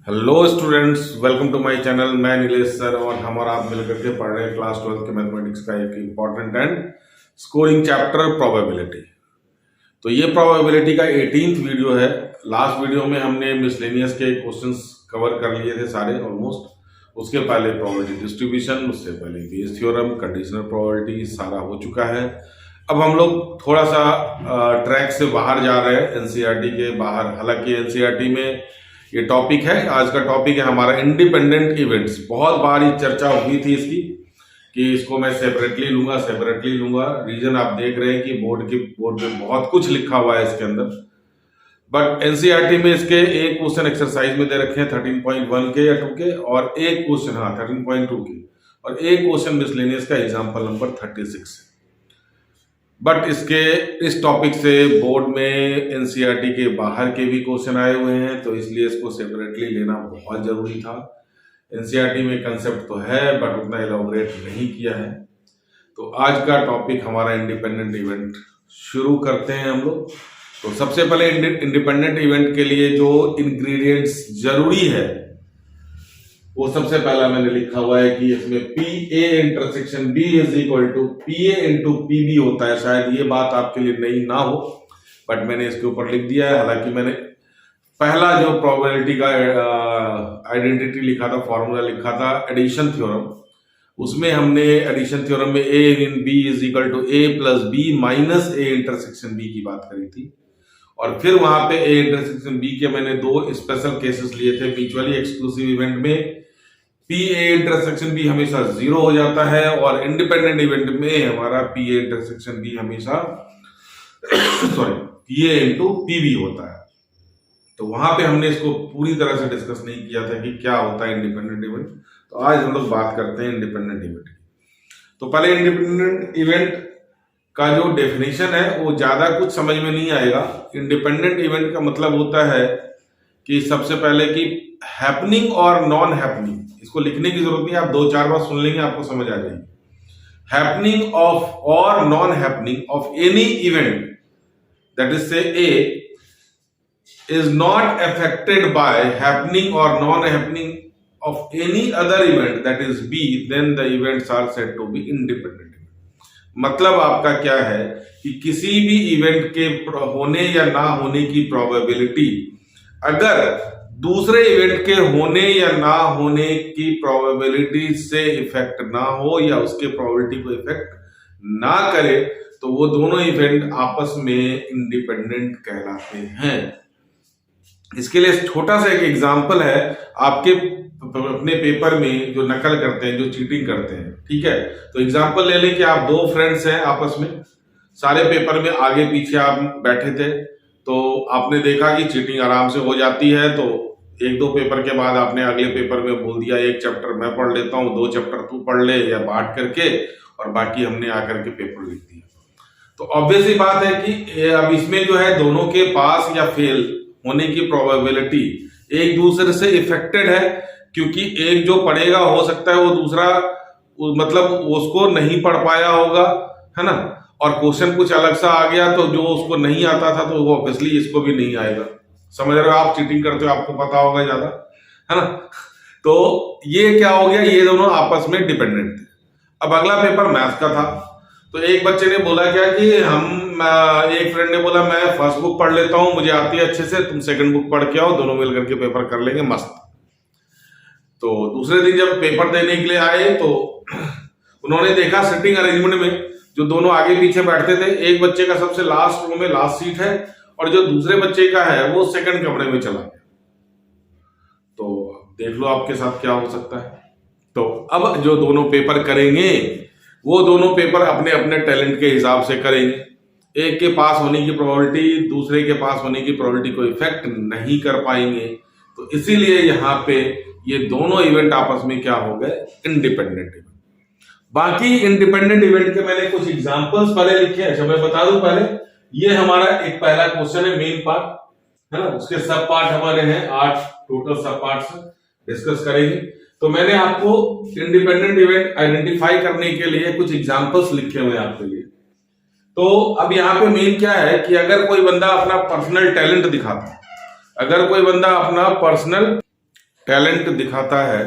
Hello students, welcome to my channel. मैं Nilesh sir और हम और आप मिलकर के पढ़ रहे हैं क्लास 12 के मैथमेटिक्स का एक important and scoring chapter probability. तो ये प्रोबेबिलिटी का 18th वीडियो है। लास्ट वीडियो में हमने मिसलेनियस के क्वेश्चंस कवर कर लिए थे सारे ऑलमोस्ट। उसके पहले प्रोबेबिलिटी डिस्ट्रीब्यूशन, उससे पहले बेस थ्योरम, कंडीशनल प्रोबेबिलिटी सारा हो चुका है। अब हम लोग थोड़ा सा ट्रैक से बाहर जा रहे हैं, एनसीईआरटी के बाहर। हालांकि एनसीईआरटी में ये टॉपिक है, आज का टॉपिक है हमारा इंडिपेंडेंट इवेंट्स। बहुत बार चर्चा हुई थी इसकी कि इसको मैं सेपरेटली लूंगा। रीजन आप देख रहे हैं कि बोर्ड में बहुत कुछ लिखा हुआ है इसके अंदर, बट एनसीईआरटी में इसके एक क्वेश्चन एक्सरसाइज में दे रखे हैं 13.1 के या 2 के, और एक क्वेश्चन 13.2 के, और एक क्वेश्चन मिसलेनियस का एग्जाम्पल नंबर 36 है। बट इस टॉपिक से बोर्ड में एनसीईआरटी के बाहर के भी क्वेश्चन आए हुए हैं, तो इसलिए इसको सेपरेटली लेना बहुत जरूरी था। एनसीईआरटी में कंसेप्ट तो है बट उतना एलॉबरेट नहीं किया है। तो आज का टॉपिक हमारा इंडिपेंडेंट इवेंट शुरू करते हैं हम लोग। तो सबसे पहले इंडिपेंडेंट इवेंट के लिए जो इंग्रेडिएंट्स जरूरी है वो सबसे पहला मैंने लिखा हुआ है कि इसमें P A intersection B is equal to P A into P B होता है। शायद ये बात आपके लिए नई ना हो, बट मैंने इसके ऊपर लिख दिया है। हालांकि मैंने पहला जो प्रोबेबिलिटी का आइडेंटिटी लिखा था, फॉर्मूला लिखा था एडिशन थ्योरम, उसमें हमने एडिशन थ्योरम में A in B is equal to A plus B minus A intersection B की बात करी थी। और फिर वहां पे ए इंटरसेक्शन बी के मैंने दो स्पेशल केसेस लिए थे। म्यूचुअली एक्सक्लूसिव इवेंट में पी ए इंटरसेक्शन बी हमेशा 0 हो जाता है, और इंडिपेंडेंट इवेंट में हमारा पी ए इंटरसेक्शन बी हमेशा P A into P B होता है। तो वहां पे हमने इसको पूरी तरह से डिस्कस नहीं किया था कि क्या होता है इंडिपेंडेंट इवेंट। तो आज हम लोग बात करते हैं इंडिपेंडेंट इवेंट की। तो पहले इंडिपेंडेंट इवेंट का जो डेफिनेशन है वो ज्यादा कुछ समझ में नहीं आएगा। इंडिपेंडेंट इवेंट का मतलब होता है कि सबसे पहले कि हैपनिंग और नॉन हैपनिंग, इसको लिखने की जरूरत नहीं, आप 2-4 बार सुन लेंगे आपको समझ आ जाएगी। Happening of or non happening of any event that is say A is not affected by happening or non happening of any other event that is B, then the events are said to be independent. मतलब आपका क्या है कि किसी भी event के होने या ना होने की प्रोबेबिलिटी अगर दूसरे इवेंट के होने या ना होने की प्रोबेबिलिटी से इफेक्ट ना हो या उसके प्रोबेबिलिटी को इफेक्ट ना करे, तो वो दोनों इवेंट आपस में इंडिपेंडेंट कहलाते हैं। इसके लिए छोटा सा एक एग्जांपल है। आपके अपने पेपर में जो नकल करते हैं, जो चीटिंग करते हैं, ठीक है, तो एग्जांपल ले लें कि आप दो फ्रेंड्स हैं आपस में, सारे पेपर में आगे पीछे आप बैठे थे, तो आपने देखा कि चीटिंग आराम से हो जाती है। तो 1-2 पेपर के बाद आपने अगले पेपर में बोल दिया एक चैप्टर मैं पढ़ लेता हूँ, 2 चैप्टर तू पढ़ ले, या बांट करके, और बाकी हमने आकर के पेपर लिख दिया। तो ऑब्वियस ही बात है कि अब इसमें जो है दोनों के पास या फेल होने की प्रोबेबिलिटी एक दूसरे से इफेक्टेड है, क्योंकि एक जो पढ़ेगा हो सकता है वो दूसरा मतलब उसको नहीं पढ़ पाया होगा, है ना, और क्वेश्चन कुछ अलग सा आ गया तो जो उसको नहीं आता था तो वो ऑब्वियसली इसको भी नहीं आएगा। समझ रहे हो, आप चीटिंग करते हो आपको पता होगा ज्यादा, है ना। तो ये क्या हो गया, ये दोनों आपस में डिपेंडेंट थे। अब अगला पेपर मैथ्स का था, तो एक बच्चे ने बोला क्या कि एक फ्रेंड ने बोला मैं फर्स्ट बुक पढ़ लेता हूं, मुझे आती है अच्छे से, तुम सेकंड बुक पढ़ के आओ, दोनों मिल करके पेपर कर लेंगे मस्त। तो दूसरे दिन जब पेपर देने के लिए आए तो उन्होंने देखा सिटिंग अरेंजमेंट में जो दोनों आगे पीछे बैठते थे, एक बच्चे का सबसे लास्ट रो में लास्ट सीट है, और जो दूसरे बच्चे का है वो सेकंड कमरे में चला गया। तो देख लो आपके साथ क्या हो सकता है। तो अब जो दोनों पेपर करेंगे वो दोनों पेपर अपने अपने टैलेंट के हिसाब से करेंगे। एक के पास होने की प्रोबेबिलिटी दूसरे के पास होने की प्रोबेबिलिटी को इफेक्ट नहीं कर पाएंगे। तो इसीलिए यहाँ पे ये दोनों इवेंट आपस में क्या हो गए, इंडिपेंडेंट इवेंट। बाकी इंडिपेंडेंट इवेंट के मैंने कुछ एग्जांपल्स पहले लिखे हैं। अच्छा मैं बता दूं पहले, ये हमारा एक पहला क्वेश्चन है, मेन पार्ट है ना, उसके सब पार्ट हमारे हैं 8 टोटल सब पार्ट्स डिस्कस करेंगे। तो मैंने आपको इंडिपेंडेंट इवेंट आइडेंटिफाई करने के लिए कुछ एग्जांपल्स लिखे हुए हैं आपके लिए। तो अब यहाँ पे मेन क्या है कि अगर कोई बंदा अपना पर्सनल टैलेंट दिखाता है, अगर कोई बंदा अपना पर्सनल टैलेंट दिखाता है,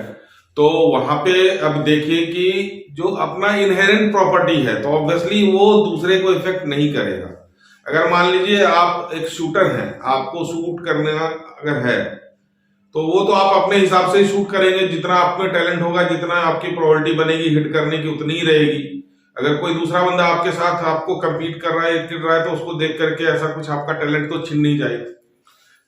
तो वहां पे अब देखिए कि जो अपना इनहेरेंट प्रॉपर्टी है तो ऑब्वियसली वो दूसरे को इफेक्ट नहीं करेगा। अगर मान लीजिए आप एक शूटर हैं, आपको शूट करना अगर है तो वो तो आप अपने हिसाब से ही शूट करेंगे, जितना आप में टैलेंट होगा, जितना आपकी प्रोबेबिलिटी बनेगी हिट करने की उतनी ही रहेगी। अगर कोई दूसरा बंदा आपके साथ आपको कंपीट कर रहा है, कर रहा है, तो उसको देख करके ऐसा कुछ आपका टैलेंट तो छिन नहीं जाएगा।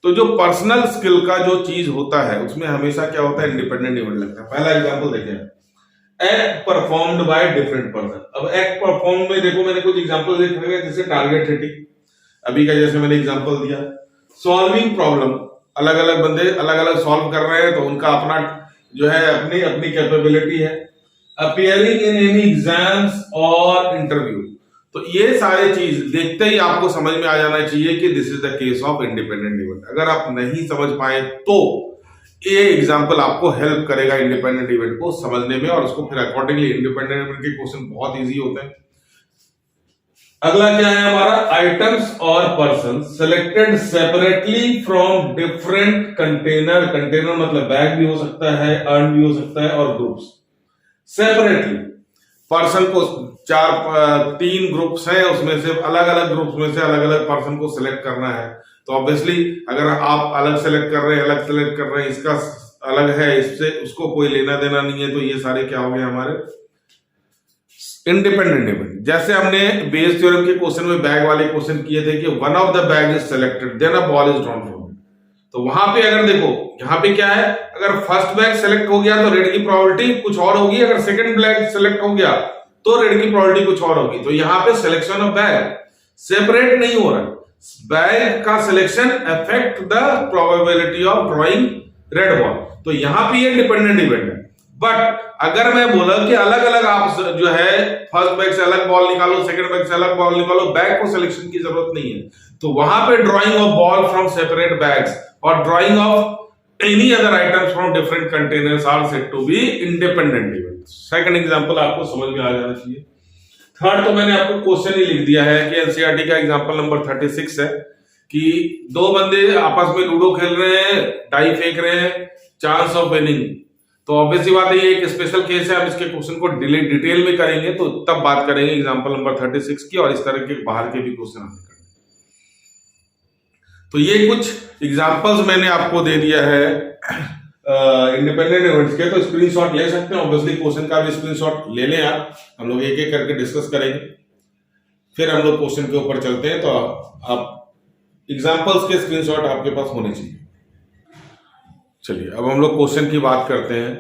तो जो पर्सनल स्किल का जो चीज होता है उसमें हमेशा क्या होता है, इंडिपेंडेंट इवेंट लगता है। पहला एग्जांपल देखें, act performed by different person. अब एक्ट परफॉर्म में देखो मैंने कुछ एग्जांपल देखे हैं, जैसे टारगेट हिटिंग, अभी का जैसे मैंने एग्जांपल दिया। सॉल्विंग प्रॉब्लम, अलग अलग बंदे अलग अलग सॉल्व कर रहे हैं तो उनका अपना जो है अपनी अपनी कैपेबिलिटी है। अपीयरिंग इन एनी एग्जाम्स और इंटरव्यू, तो ये सारे चीज देखते ही आपको समझ में आ जाना चाहिए कि this is the case of independent event. अगर आप नहीं समझ पाए तो ये एग्जांपल आपको हेल्प करेगा इंडिपेंडेंट इवेंट को समझने में, और उसको फिर अकॉर्डिंगली इंडिपेंडेंट इवेंट के क्वेश्चन बहुत इजी होते हैं। अगला क्या है हमारा, आइटम्स और person selected separately from different container. Container मतलब बैग भी हो सकता है, अर्न भी हो सकता है, और ग्रुप्स। सेपरेटली पर्सन को तीन ग्रुप्स हैं, उसमें से अलग अलग ग्रुप्स में से अलग अलग पर्सन को सिलेक्ट करना है। तो ऑब्वियसली अगर आप अलग सेलेक्ट कर रहे हैं, अलग सेलेक्ट कर रहे हैं, इसका अलग है, इससे उसको कोई लेना देना नहीं है, तो ये सारे क्या हो गए हमारे इंडिपेंडेंट इवेंट। जैसे हमने बेस थ्योरम के क्वेश्चन में बैग वाले क्वेश्चन किए थे कि one of the bag is selected then a ball is drawn from it. तो वहां पे अगर देखो, यहाँ पे क्या है, अगर फर्स्ट बैग सेलेक्ट हो गया तो रेड की प्रोबेबिलिटी कुछ और होगी, अगर सेकंड बैग सेलेक्ट हो गया तो रेड की प्रोबेबिलिटी कुछ और होगी। तो यहाँ पे सिलेक्शन ऑफ बैग सेपरेट नहीं हो रहा, बैग का selection affect the probability of drawing red ball. तो यहाँ पे ये डिपेंडेंट इवेंट है। बट अगर मैं बोला कि अलग अलग आप जो है फर्स्ट बैग से अलग बॉल निकालो, सेकंड बैग से अलग बॉल निकालो, बैग को सिलेक्शन की जरूरत नहीं है, तो वहां पे drawing of ball from separate bags और drawing of any other items from different containers are said to be independent event. Second example आपको समझ में आ जाना चाहिए। थर्ड तो मैंने आपको क्वेश्चन ही लिख दिया है कि एनसीईआरटी का एग्जांपल नंबर 36 है कि दो बंदे आपस में लूडो खेल रहे हैं, डाई फेंक रहे हैं, चांस ऑफ विनिंग। तो ऑब्वियसली बात है, ये एक स्पेशल केस है, हम इसके क्वेश्चन को डिटेल में करेंगे तो तब बात करेंगे एग्जांपल नंबर 36 की, और इस तरह के बाहर के भी क्वेश्चन हमें करेंगे। तो ये कुछ एग्जांपल्स मैंने आपको दे दिया है इंडिपेंडेंट इवेंट्स के, तो स्क्रीनशॉट ले सकते हैं। ऑब्वियसली क्वेश्चन का भी स्क्रीनशॉट ले लें आप, हम लोग एक एक करके डिस्कस करेंगे, फिर हम लोग क्वेश्चन के ऊपर चलते हैं। तो आप एग्जांपल्स के स्क्रीनशॉट आपके पास होने चाहिए। चलिए अब हम लोग क्वेश्चन की बात करते हैं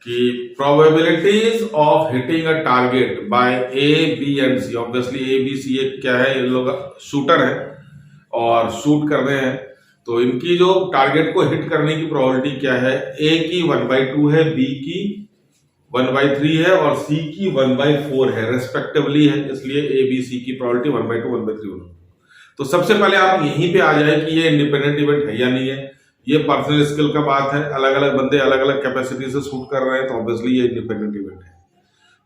कि probabilities of hitting a target by A B and C. Obviously A B C क्या है, ये लोग शूटर है और शूट कर रहे हैं, तो इनकी जो टारगेट को हिट करने की प्रोबेबिलिटी क्या है, ए की 1/2 है, बी की 1/3 है और सी की 1/4 है रेस्पेक्टिवली है, इसलिए ए बी सी की प्रोबेबिलिटी 1/2 1/3 होगी। तो सबसे पहले आप यहीं पे आ जाए कि ये इंडिपेंडेंट इवेंट है या नहीं है। ये पर्सनल स्किल का बात है, अलग अलग बंदे अलग अलग कैपेसिटी से शूट कर रहे हैं, तो ऑब्वियसली ये इंडिपेंडेंट इवेंट है।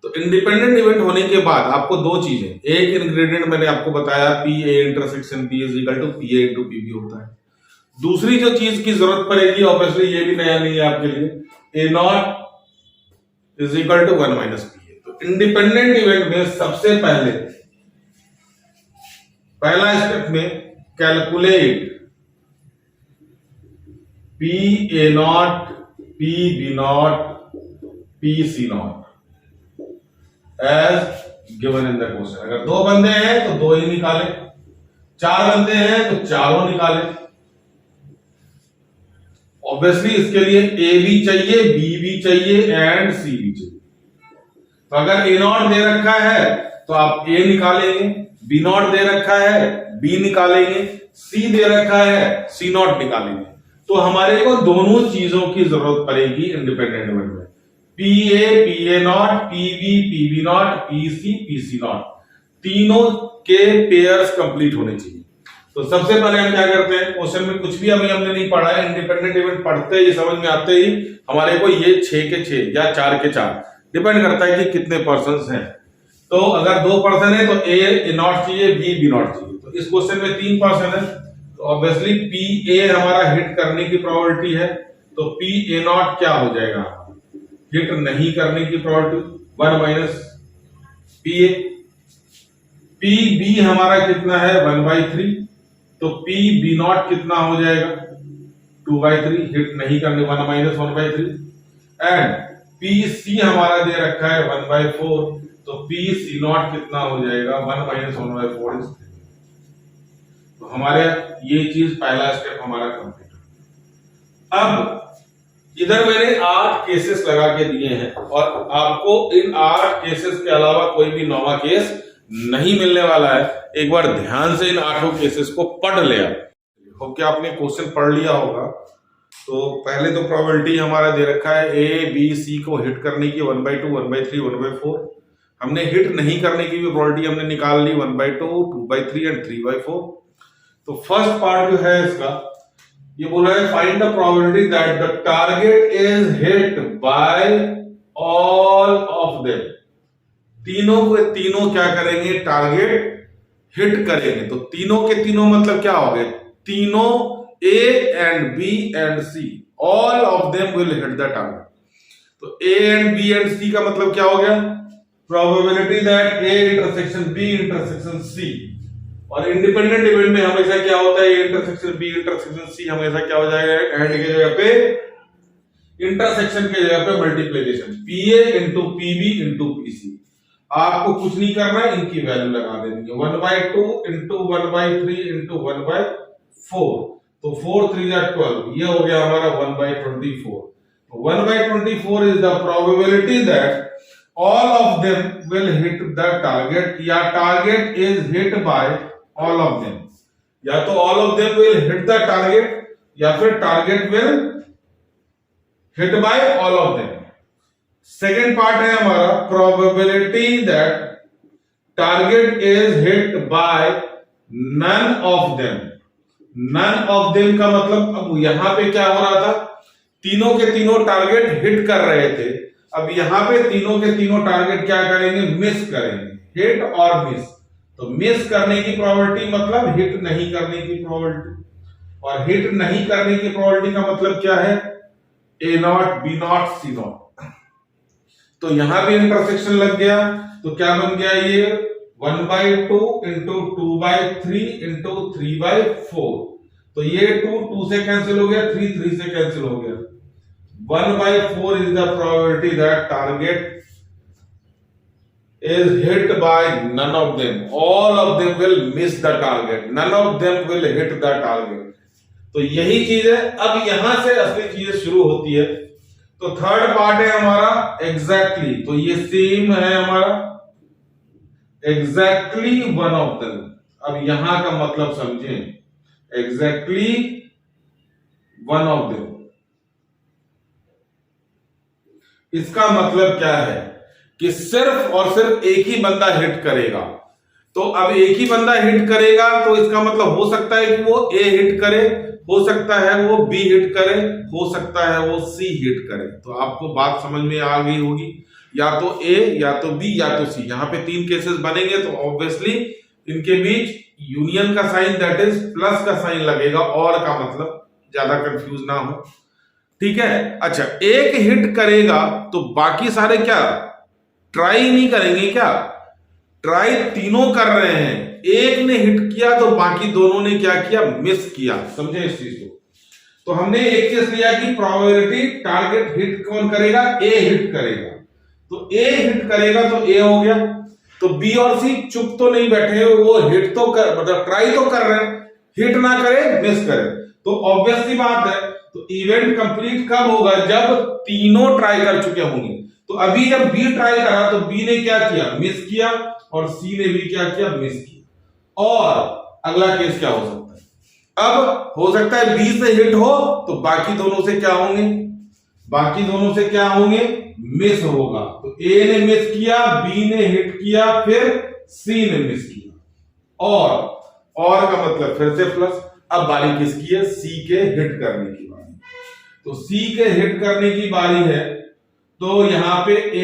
तो इंडिपेंडेंट इवेंट होने के बाद आपको दो चीजें, एक इंग्रेडिएंट मैंने आपको बताया P A intersection P is equal to P A into P B होता है। दूसरी जो चीज की जरूरत पड़ेगी, ऑब्वियसली ये भी नया नहीं है आपके लिए, A not is equal to 1 minus P A. तो इंडिपेंडेंट इवेंट में सबसे पहला स्टेप में calculate P A not P B not P C not as given in the question. अगर दो बंदे हैं तो दो ही निकाले, चार बंदे हैं तो चारों निकाले। ऑब्वियसली इसके लिए ए भी चाहिए, बी भी चाहिए एंड सी भी चाहिए। तो अगर ए नॉट दे रखा है तो आप ए निकालेंगे, बी नॉट दे रखा है बी निकालेंगे, सी दे रखा है सी नॉट निकालेंगे। तो हमारे को दोनों चीजों की जरूरत पड़ेगी इंडिपेंडेंट इवेंट में, P A not, P B not, P C not, तीनों के पेयर्स कंप्लीट होने चाहिए। तो सबसे पहले हम क्या करते हैं, क्वेश्चन में कुछ भी अभी हमने नहीं पढ़ा है, इंडिपेंडेंट इवेंट पढ़ते ही समझ में आते ही हमारे को ये 6 के 6 या 4 के 4 डिपेंड करता है कि कितने पर्सन हैं। तो अगर 2 पर्सन है तो ए नॉट चाहिए, बी नॉट चाहिए। तो इस क्वेश्चन में 3 पर्सन है, तो ऑब्वियसली पी ए हमारा हिट करने की प्रोबेबिलिटी है, तो पी ए नॉट क्या हो जाएगा, हिट नहीं करने की probability 1 minus P A. P B हमारा कितना है 1/3, तो पी बी नॉट कितना हो जाएगा 2/3, हिट नहीं करने 1 माइनस 1/3। एंड पी सी हमारा दे रखा है 1/4, तो पी सी नॉट कितना हो जाएगा 1 माइनस 1/4। तो हमारे ये चीज पहला स्टेप हमारा कंप्लीट। अब इधर मैंने 8 केसेस लगा के दिए हैं और आपको इन 8 केसेस के अलावा कोई भी 9वां केस नहीं मिलने वाला है। एक बार ध्यान से इन 8 केसेस को पढ़ लिया हो, क्या आपने क्वेश्चन पढ़ लिया होगा। तो पहले तो प्रोबेबिलिटी हमारा दे रखा है ए बी सी को हिट करने की 1/2 1/3 1/4। हमने हिट नहीं करने की भी प्रोबेबिलिटी हमने निकाल ली 1/2 2/3 एंड 3/4। तो फर्स्ट पार्ट जो है इसका ये बोला है find the probability that the target is hit bye all of them. तीनों के तीनों क्या करेंगे, टारगेट हिट करेंगे। तो तीनों के तीनों मतलब क्या हो गए, तीनों A and B and C all of them will hit the target. तो A and B and C का मतलब क्या हो गया, probability that A intersection B intersection C. और इंडिपेंडेंट इवेंट में हमेशा क्या होता है, इंटरसेक्शन बी इंटरसेक्शन सी हमेशा क्या हो जाएगा, एंड की जगह पे इंटरसेक्शन की जगह पे मल्टीप्लिकेशन पीए इंटू पीबी इंटू पीसी। आपको कुछ नहीं करना है, इनकी वैल्यू लगा देनी है 1/2 इंटू 1/3 इंटू 1/4। तो 4 3 12, ये हो गया हमारा 1/24। तो 1/24 is the probability that all of them will hit the target, या target is hit by all of them, या तो all of them will hit the target या फिर target will hit by all of them। Second part है हमारा probability that target is hit by none of them। none of them का मतलब अब यहां पे क्या हो रहा था, तीनों के तीनों टारगेट हिट कर रहे थे। अब यहां पे तीनों के तीनों टारगेट क्या करेंगे, मिस करेंगे, हिट और मिस। तो मिस करने की प्रोबेबिलिटी मतलब हिट नहीं करने की प्रोबेबिलिटी, और हिट नहीं करने की प्रोबेबिलिटी का मतलब क्या है, A not B not C not. तो यहां भी इंटरसेक्शन लग गया, तो क्या बन गया ये 1/2 इंटू 2/3 इंटू 3/4। तो ये 2 से कैंसिल हो गया, 3 से कैंसिल हो गया। 1/4 is the probability that target is hit by none of them. All of them will miss the target. None of them will hit the target. तो यही चीज है। अब यहां से असली चीजें शुरू होती है। तो थर्ड पार्ट है हमारा एग्जैक्टली, तो ये सेम है हमारा एग्जैक्टली वन ऑफ देम। अब यहां का मतलब समझें, एग्जैक्टली वन ऑफ देम, इसका मतलब क्या है कि सिर्फ और सिर्फ एक ही बंदा हिट करेगा। तो अब एक ही बंदा हिट करेगा, तो इसका मतलब हो सकता है कि वो ए हिट करे, हो सकता है वो बी हिट करे, हो सकता है वो सी हिट करे। तो आपको बात समझ में आ गई होगी, या तो ए या तो बी या तो सी। यहां पे 3 केसेस बनेंगे, तो ऑब्वियसली इनके बीच यूनियन का साइन दैट इज प्लस का साइन लगेगा, और का मतलब ज्यादा कंफ्यूज ना हो, ठीक है। अच्छा, एक हिट करेगा तो बाकी सारे क्या ट्राई नहीं करेंगे क्या, ट्राई तीनों कर रहे हैं। एक ने हिट किया तो बाकी दोनों ने क्या किया, मिस किया। समझे इस चीज को। तो हमने एक चीज लिया कि प्रोबेबिलिटी टारगेट हिट कौन करेगा, ए हिट करेगा। तो ए हिट करेगा तो ए हो गया। तो बी और सी चुप तो नहीं बैठे, वो हिट तो कर मतलब ट्राई तो कर रहे हैं, हिट ना करे मिस करे। तो ऑब्वियस सी बात है, तो इवेंट कंप्लीट कब होगा, जब तीनों ट्राई कर चुके होंगे। तो अभी जब बी ट्राई करा तो बी ने क्या किया, मिस किया, और सी ने भी क्या किया, मिस किया। और अगला केस क्या हो सकता है, अब हो सकता है बी से हिट हो तो बाकी दोनों से क्या होंगे, बाकी दोनों से क्या होंगे, मिस होगा। तो ए ने मिस किया, बी ने हिट किया, फिर सी ने मिस किया, और का मतलब फिर से प्लस। अब बारी किसकी है, सी के हिट करने की बारी। तो सी के हिट करने की बारी है, तो यहां पे ए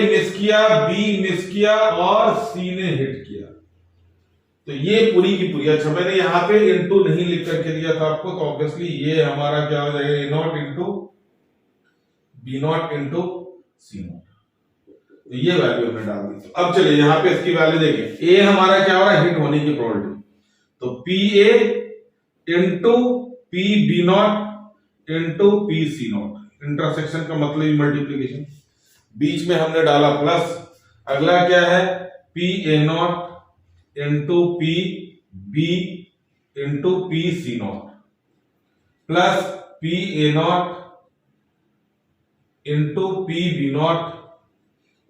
मिस किया, बी मिस किया, और सी ने हिट किया। तो ये पूरी की पूरी। अच्छा, मैंने यहाँ पे इनटू नहीं लिख करके दिया था आपको, तो ऑब्वियसली ये हमारा क्या हो जाएगा, A not into B not into C not. तो ये वैल्यू हमने डाल दी। तो अब चलिए यहाँ पे इसकी वैल्यू देखें। ए हमारा क्या हो रहा है, हिट होने की प्रोबेबिलिटी, तो P A into P B not into P C not. Intersection का मतलब मल्टीप्लीकेशन, बीच में हमने डाला प्लस। अगला क्या है, P A not into P B into P C not plus P A not into P B not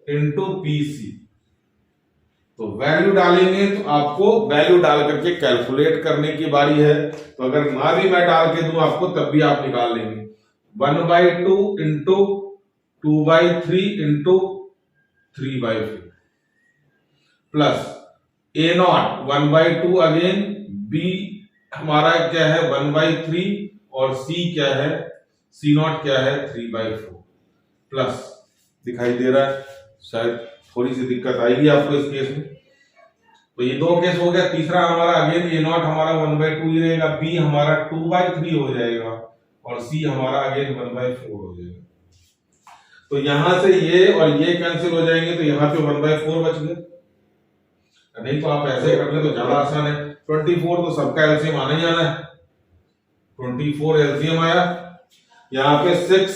into P C. तो value डालेंगे, तो आपको वैल्यू डाल करके कैलकुलेट करने की बारी है। तो अगर ना भी मैं डाल के दूं आपको, तब भी आप निकाल लेंगे। 1/2 into 2/3 into 3/4 plus A not 1/2 again, B हमारा क्या है 1/3 और सी क्या है, सी नॉट क्या है 3/4 प्लस, दिखाई दे रहा है, शायद थोड़ी सी दिक्कत आएगी आपको इस केस में। तो ये दो केस हो गया। तीसरा हमारा अगेन ए नॉट हमारा 1/2 ही रहेगा, बी हमारा 2/3 हो जाएगा और सी हमारा अगेन 1/4 हो जाएगा। तो यहां से ये और ये कैंसिल हो जाएंगे, तो यहाँ पे 1/4 बच गए। नहीं तो आप ऐसे कर ले तो ज्यादा आसान है। 24 तो सबका एलसीएम आना ही आना है। 24 एलसीएम आया, यहाँ पे 6,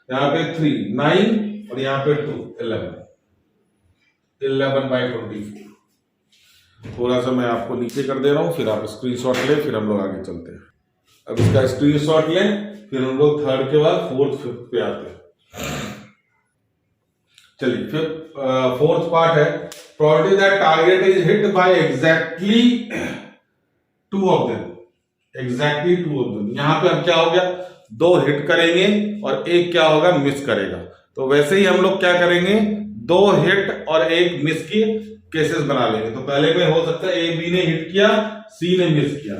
यहाँ पे 3 9 और यहाँ पे 2 11/24। थोड़ा सा मैं आपको नीचे कर दे रहा हूं, फिर आप स्क्रीनशॉट ले, फिर हम लोग आगे चलते हैं। अब इसका स्क्रीनशॉट लें, फिर हम लोग थर्ड के बाद फोर्थ फिफ्थ पे आते हैं। चलिए, फिर फोर्थ पार्ट है, probability that target is hit by exactly 2 of them, exactly 2 of them। यहां पे अब क्या हो गया, 2 हिट करेंगे और एक क्या होगा, मिस करेगा। तो वैसे ही हम लोग क्या करेंगे, 2 हिट और एक मिस की केसेस बना लेंगे। तो पहले में हो सकता है ए बी ने हिट किया, सी ने मिस किया।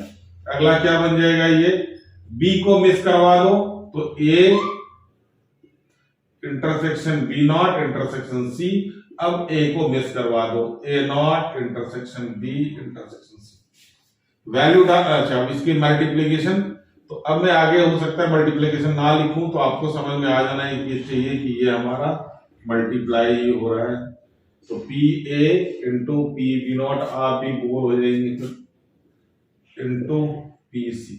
अगला क्या बन जाएगा, ये बी को मिस करवा दो, तो A intersection B not intersection C. अब ए को मिस करवा दो, A not intersection B intersection C. Value डाल, अच्छा अब इसकी मल्टीप्लीकेशन, तो अब मैं आगे हो सकता है मल्टीप्लीकेशन ना लिखूं, तो आपको समझ में आ जाना है कि चाहिए कि ये हमारा मल्टीप्लाई हो रहा है। तो P A into P B not, आप भी बोर हो जाएंगे, into P C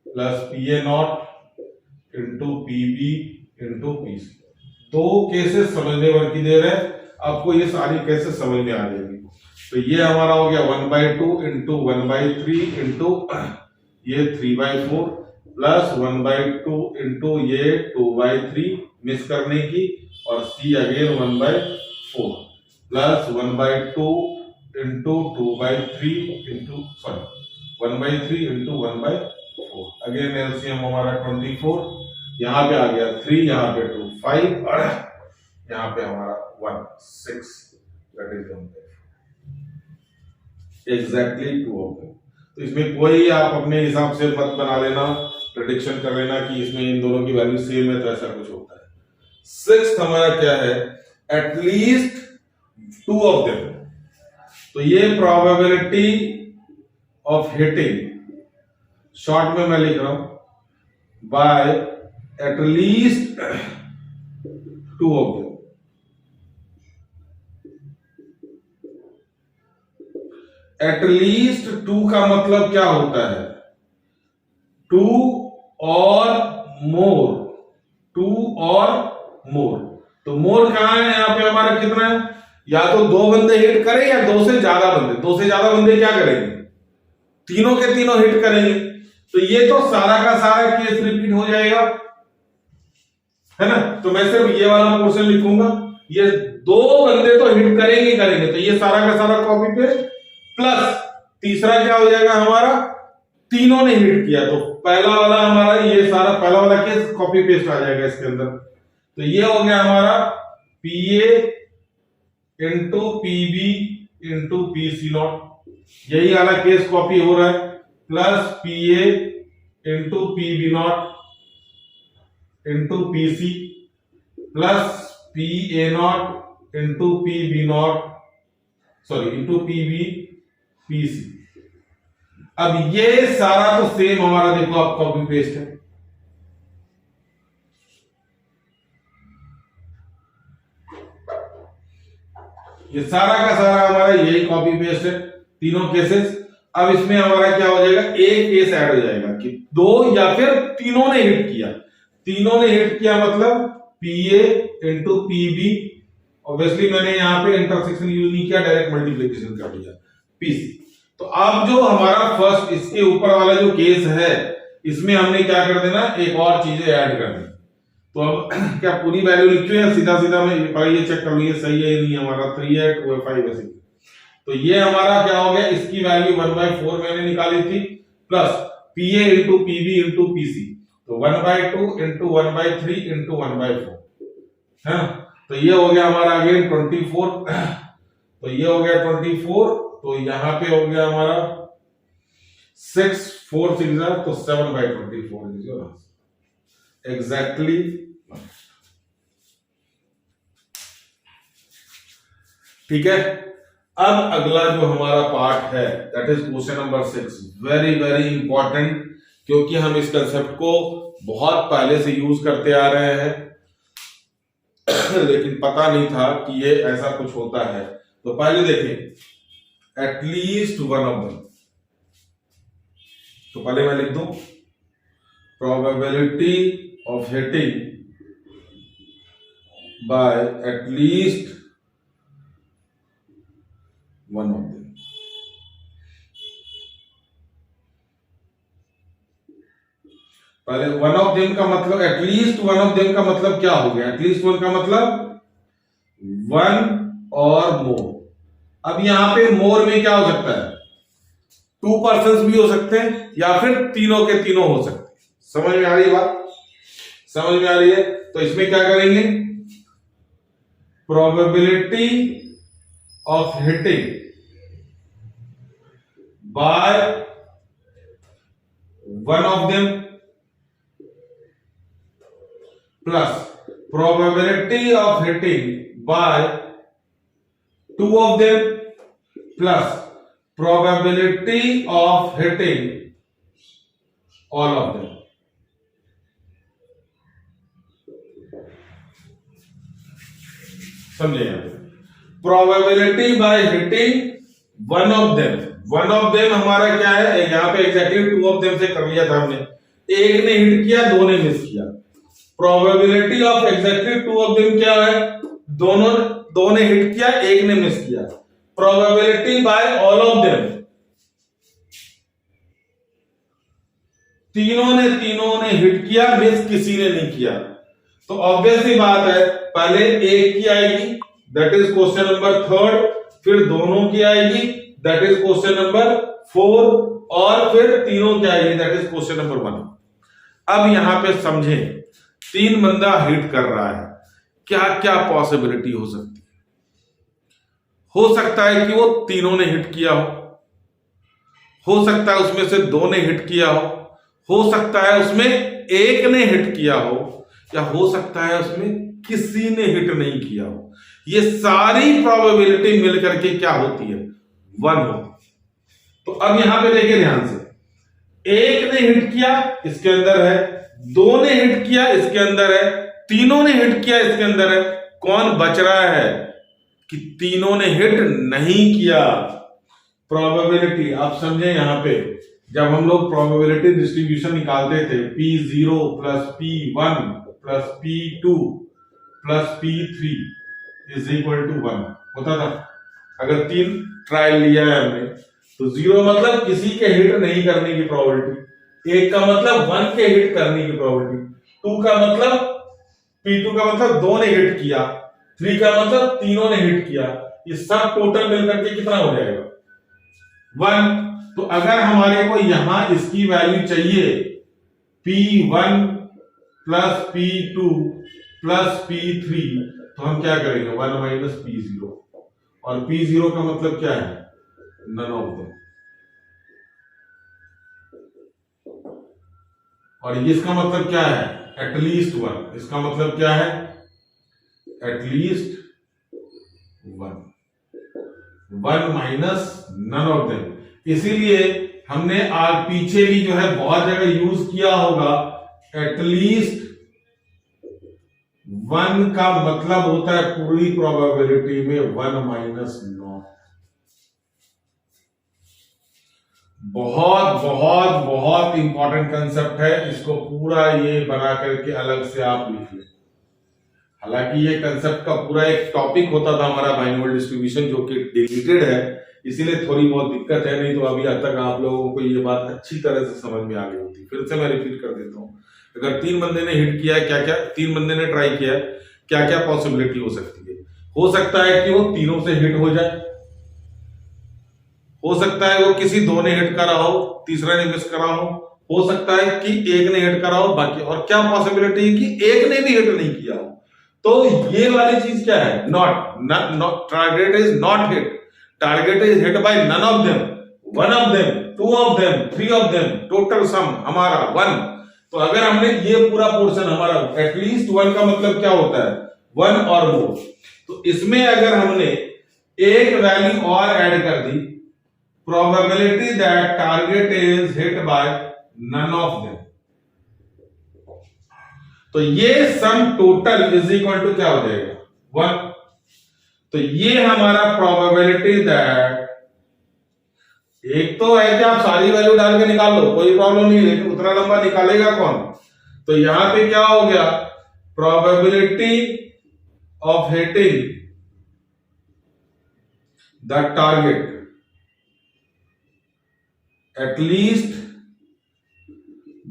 plus P A not into P B into P C. 2 cases समझने भर की देर है, आपको ये सारी केसेस समझ में आ जाएगी। तो ये हमारा हो गया 1/2 इंटू 1/3 इंटू ये 3/4 प्लस 1/2 इंटू ये 2/3 मिस करने की, और C again 1/4 plus 1/2 into 2/3 into 1/3 into 1/4। Again LCM हमारा 24, यहाँ पे आ गया 3, यहाँ पे 2 5 और यहाँ पे हमारा 1 6, that is 1/4, exactly 2 of them. तो इसमें कोई आप अपने हिसाब से मत बना लेना, प्रेडिक्शन कर लेना कि इसमें इन दोनों की वैल्यू सेम है, तो ऐसा कुछ होता है। 6th हमारा क्या है, एटलीस्ट 2 ऑफ देम। तो ये प्रोबेबिलिटी ऑफ हिटिंग, शॉर्ट में मैं लिख रहा हूं bye at least 2 of them. At least 2 का मतलब क्या होता है, 2 और मोर, 2 और मोर। तो मोर कहां है, यहां पे हमारा कितना है, या तो 2 बंदे हिट करें या 2 से ज्यादा बंदे। 2 से ज्यादा बंदे क्या करेंगे, तीनों के तीनों हिट करेंगे। तो ये तो सारा का सारा केस रिपीट हो जाएगा, है ना। तो मैं सिर्फ ये वाला पोर्शन लिखूंगा, ये 2 बंदे तो हिट करेंगे करेंगे, तो ये सारा का सारा कॉपी पेस्ट, प्लस तीसरा क्या हो जाएगा हमारा, तीनों ने हिट किया, तो पहला वाला हमारा ये सारा पहला वाला केस कॉपी पेस्ट आ जाएगा इसके अंदर। तो ये हो गया हमारा P A into P B into P C not, यही वाला केस कॉपी हो रहा है, plus P A into P B not into P C plus P A not into P B not, sorry into P B PC. अब ये सारा तो same हमारा देखो आप कॉपी पेस्ट है, ये सारा का सारा हमारा यही कॉपी पेस्ट है तीनों केसेस। अब इसमें हमारा क्या हो जाएगा, एक केस ऐड हो जाएगा कि दो या फिर तीनों ने हिट किया। तीनों ने हिट किया मतलब पीए इंटू पीबी, ऑब्वियसली मैंने यहां पे इंटरसेक्शन यूज नहीं किया, डायरेक्ट मल्टीप्लिकेशन कर दिया पीसी। तो अब जो हमारा फर्स्ट इसके ऊपर वाला जो केस है इसमें हमने क्या कर देना, एक और चीजें ऐड कर दी। तो अब क्या पूरी वैल्यू लिखते हैं सीधा सीधा मैं ये चेक कर लूँ सही है नहीं, हमारा 3 है 2 है 5 है 6। तो ये हमारा क्या हो गया, इसकी वैल्यू 1/4 मैंने निकाली थी, प्लस पीए इंटू पीबी इंटू पीसी, तो 1/2 इंटू 1/3 इंटू 1/4 है। तो ये हो गया हमारा अगेन 24, तो ये हो गया 24, तो यहां पे हो गया हमारा 6 4 6 तो 7/24 इज योर आंसर एग्जैक्टली। ठीक है, अब अगला जो हमारा पार्ट है that is question number 6, very very important, क्योंकि हम इस कंसेप्ट को बहुत पहले से यूज करते आ रहे हैं लेकिन पता नहीं था कि ये ऐसा कुछ होता है। तो पहले देखें एटलीस्ट वन ऑफ देम, तो पहले मैं लिख दूं probability of hitting by at least one of them. पहले वन ऑफ देम का मतलब, एटलीस्ट वन ऑफ देम का मतलब क्या हो गया, एटलीस्ट वन का मतलब वन और मोर। अब यहां पे मोर में क्या हो सकता है, 2 पर्सन्स भी हो सकते हैं या फिर तीनों के तीनों हो सकते हैं। समझ में आ रही है बात, समझ में आ रही है। तो इसमें क्या करेंगे, probability of hitting by one of them plus probability of hitting by 2 of them plus probability of hitting all of them। समझे यहां पे, probability by hitting one of them. One of them हमारा क्या है, यहां पे एग्जैक्टली 2 of them से कर लिया था हमने, एक ने हिट किया 2 ने मिस किया। Probability of exactly 2 of them क्या है, दो ने हिट किया एक ने मिस किया। Probability by all of them, तीनों ने हिट किया, मिस किसी ने नहीं किया। तो ऑब्वियस सी बात है पहले एक की आएगी दैट इज क्वेश्चन नंबर 3, फिर दोनों की आएगी दैट इज क्वेश्चन नंबर 4, और फिर तीनों की आएगी दैट इज क्वेश्चन नंबर 1। अब यहां पे समझें, 3 बंदा हिट कर रहा है, क्या क्या पॉसिबिलिटी हो सकती है। हो सकता है कि वो तीनों ने हिट किया हो सकता है उसमें से 2 ने हिट किया हो सकता है उसमें एक ने हिट किया हो, या हो सकता है उसमें किसी ने हिट नहीं किया हो। ये सारी प्रोबेबिलिटी मिलकर के क्या होती है, 1 होती। तो अब यहां पे देखिए ध्यान से, एक ने हिट किया इसके अंदर है, 2 ने हिट किया इसके अंदर है, तीनों ने हिट किया इसके अंदर है। कौन बच रहा है कि तीनों ने हिट नहीं किया। प्रोबेबिलिटी आप समझे, यहां पे जब हम लोग प्रोबेबिलिटी डिस्ट्रीब्यूशन निकालते थे P0 plus P1 plus P2 plus P3 is equal to 1 होता था। अगर 3 ट्रायल लिया है हमने तो 0 मतलब किसी के हिट नहीं करने की प्रोबेबिलिटी, 1 का मतलब 1 के हिट करने की प्रोबेबिलिटी, 2 का मतलब P2 का मतलब 2 ने हिट किया, 3 का मतलब तीनों ने हिट किया। ये सब टोटल मिलकर के कितना हो जाएगा, 1। तो अगर हमारे को यहां इसकी वैल्यू चाहिए P1 plus P2 plus P3, तो हम क्या करेंगे 1 माइनस P0, और P0 का मतलब क्या है, नन ऑफ देम, और इसका मतलब क्या है, एटलीस्ट 1। इसका मतलब क्या है, at least 1 minus none of them. इसीलिए हमने आज पीछे भी जो है बहुत जगह यूज किया होगा, एटलीस्ट 1 का मतलब होता है पूरी प्रोबेबिलिटी में 1 माइनस नॉट। बहुत बहुत बहुत इंपॉर्टेंट कंसेप्ट है, इसको पूरा ये बना करके अलग से आप लिख लें। हालांकि ये कंसेप्ट का पूरा एक टॉपिक होता था हमारा बाइनोमियल डिस्ट्रीब्यूशन, जो कि डिलीटेड है, इसीलिए थोड़ी बहुत दिक्कत है, नहीं तो अभी तक आप लोगों को ये बात अच्छी तरह से समझ में आ गई होती। फिर से मैं रिपीट कर देता हूं, अगर 3 बंदे ने हिट किया है, क्या क्या 3 बंदे ने ट्राई किया है, क्या क्या पॉसिबिलिटी हो सकती है। हो सकता है कि वो तीनों से हिट हो जाए, हो सकता है वो किसी 2 ने हिट करा हो, तीसरा ने मिस करा हो सकता है कि एक ने हिट करा हो, बाकी और क्या पॉसिबिलिटी है कि एक ने भी हिट नहीं किया हो। तो ये वाली चीज क्या है, not target is not hit, target is hit by none of them, 1 of them, 2 of them, 3 of them, total sum हमारा 1। तो अगर हमने ये पूरा पोर्शन हमारा एटलीस्ट 1 का मतलब क्या होता है, 1 और मोर, तो इसमें अगर हमने एक वैल्यू और ऐड कर दी, probability that target is hit by none of them, तो ये sum total is equal to क्या हो जाएगा, 1। तो ये हमारा प्रोबेबिलिटी दैट, एक तो है कि आप सारी वैल्यू डाल के निकाल लो, कोई प्रॉब्लम नहीं, लेकिन उतना लंबा निकालेगा कौन। तो यहां पे क्या हो गया, probability of hitting the target at least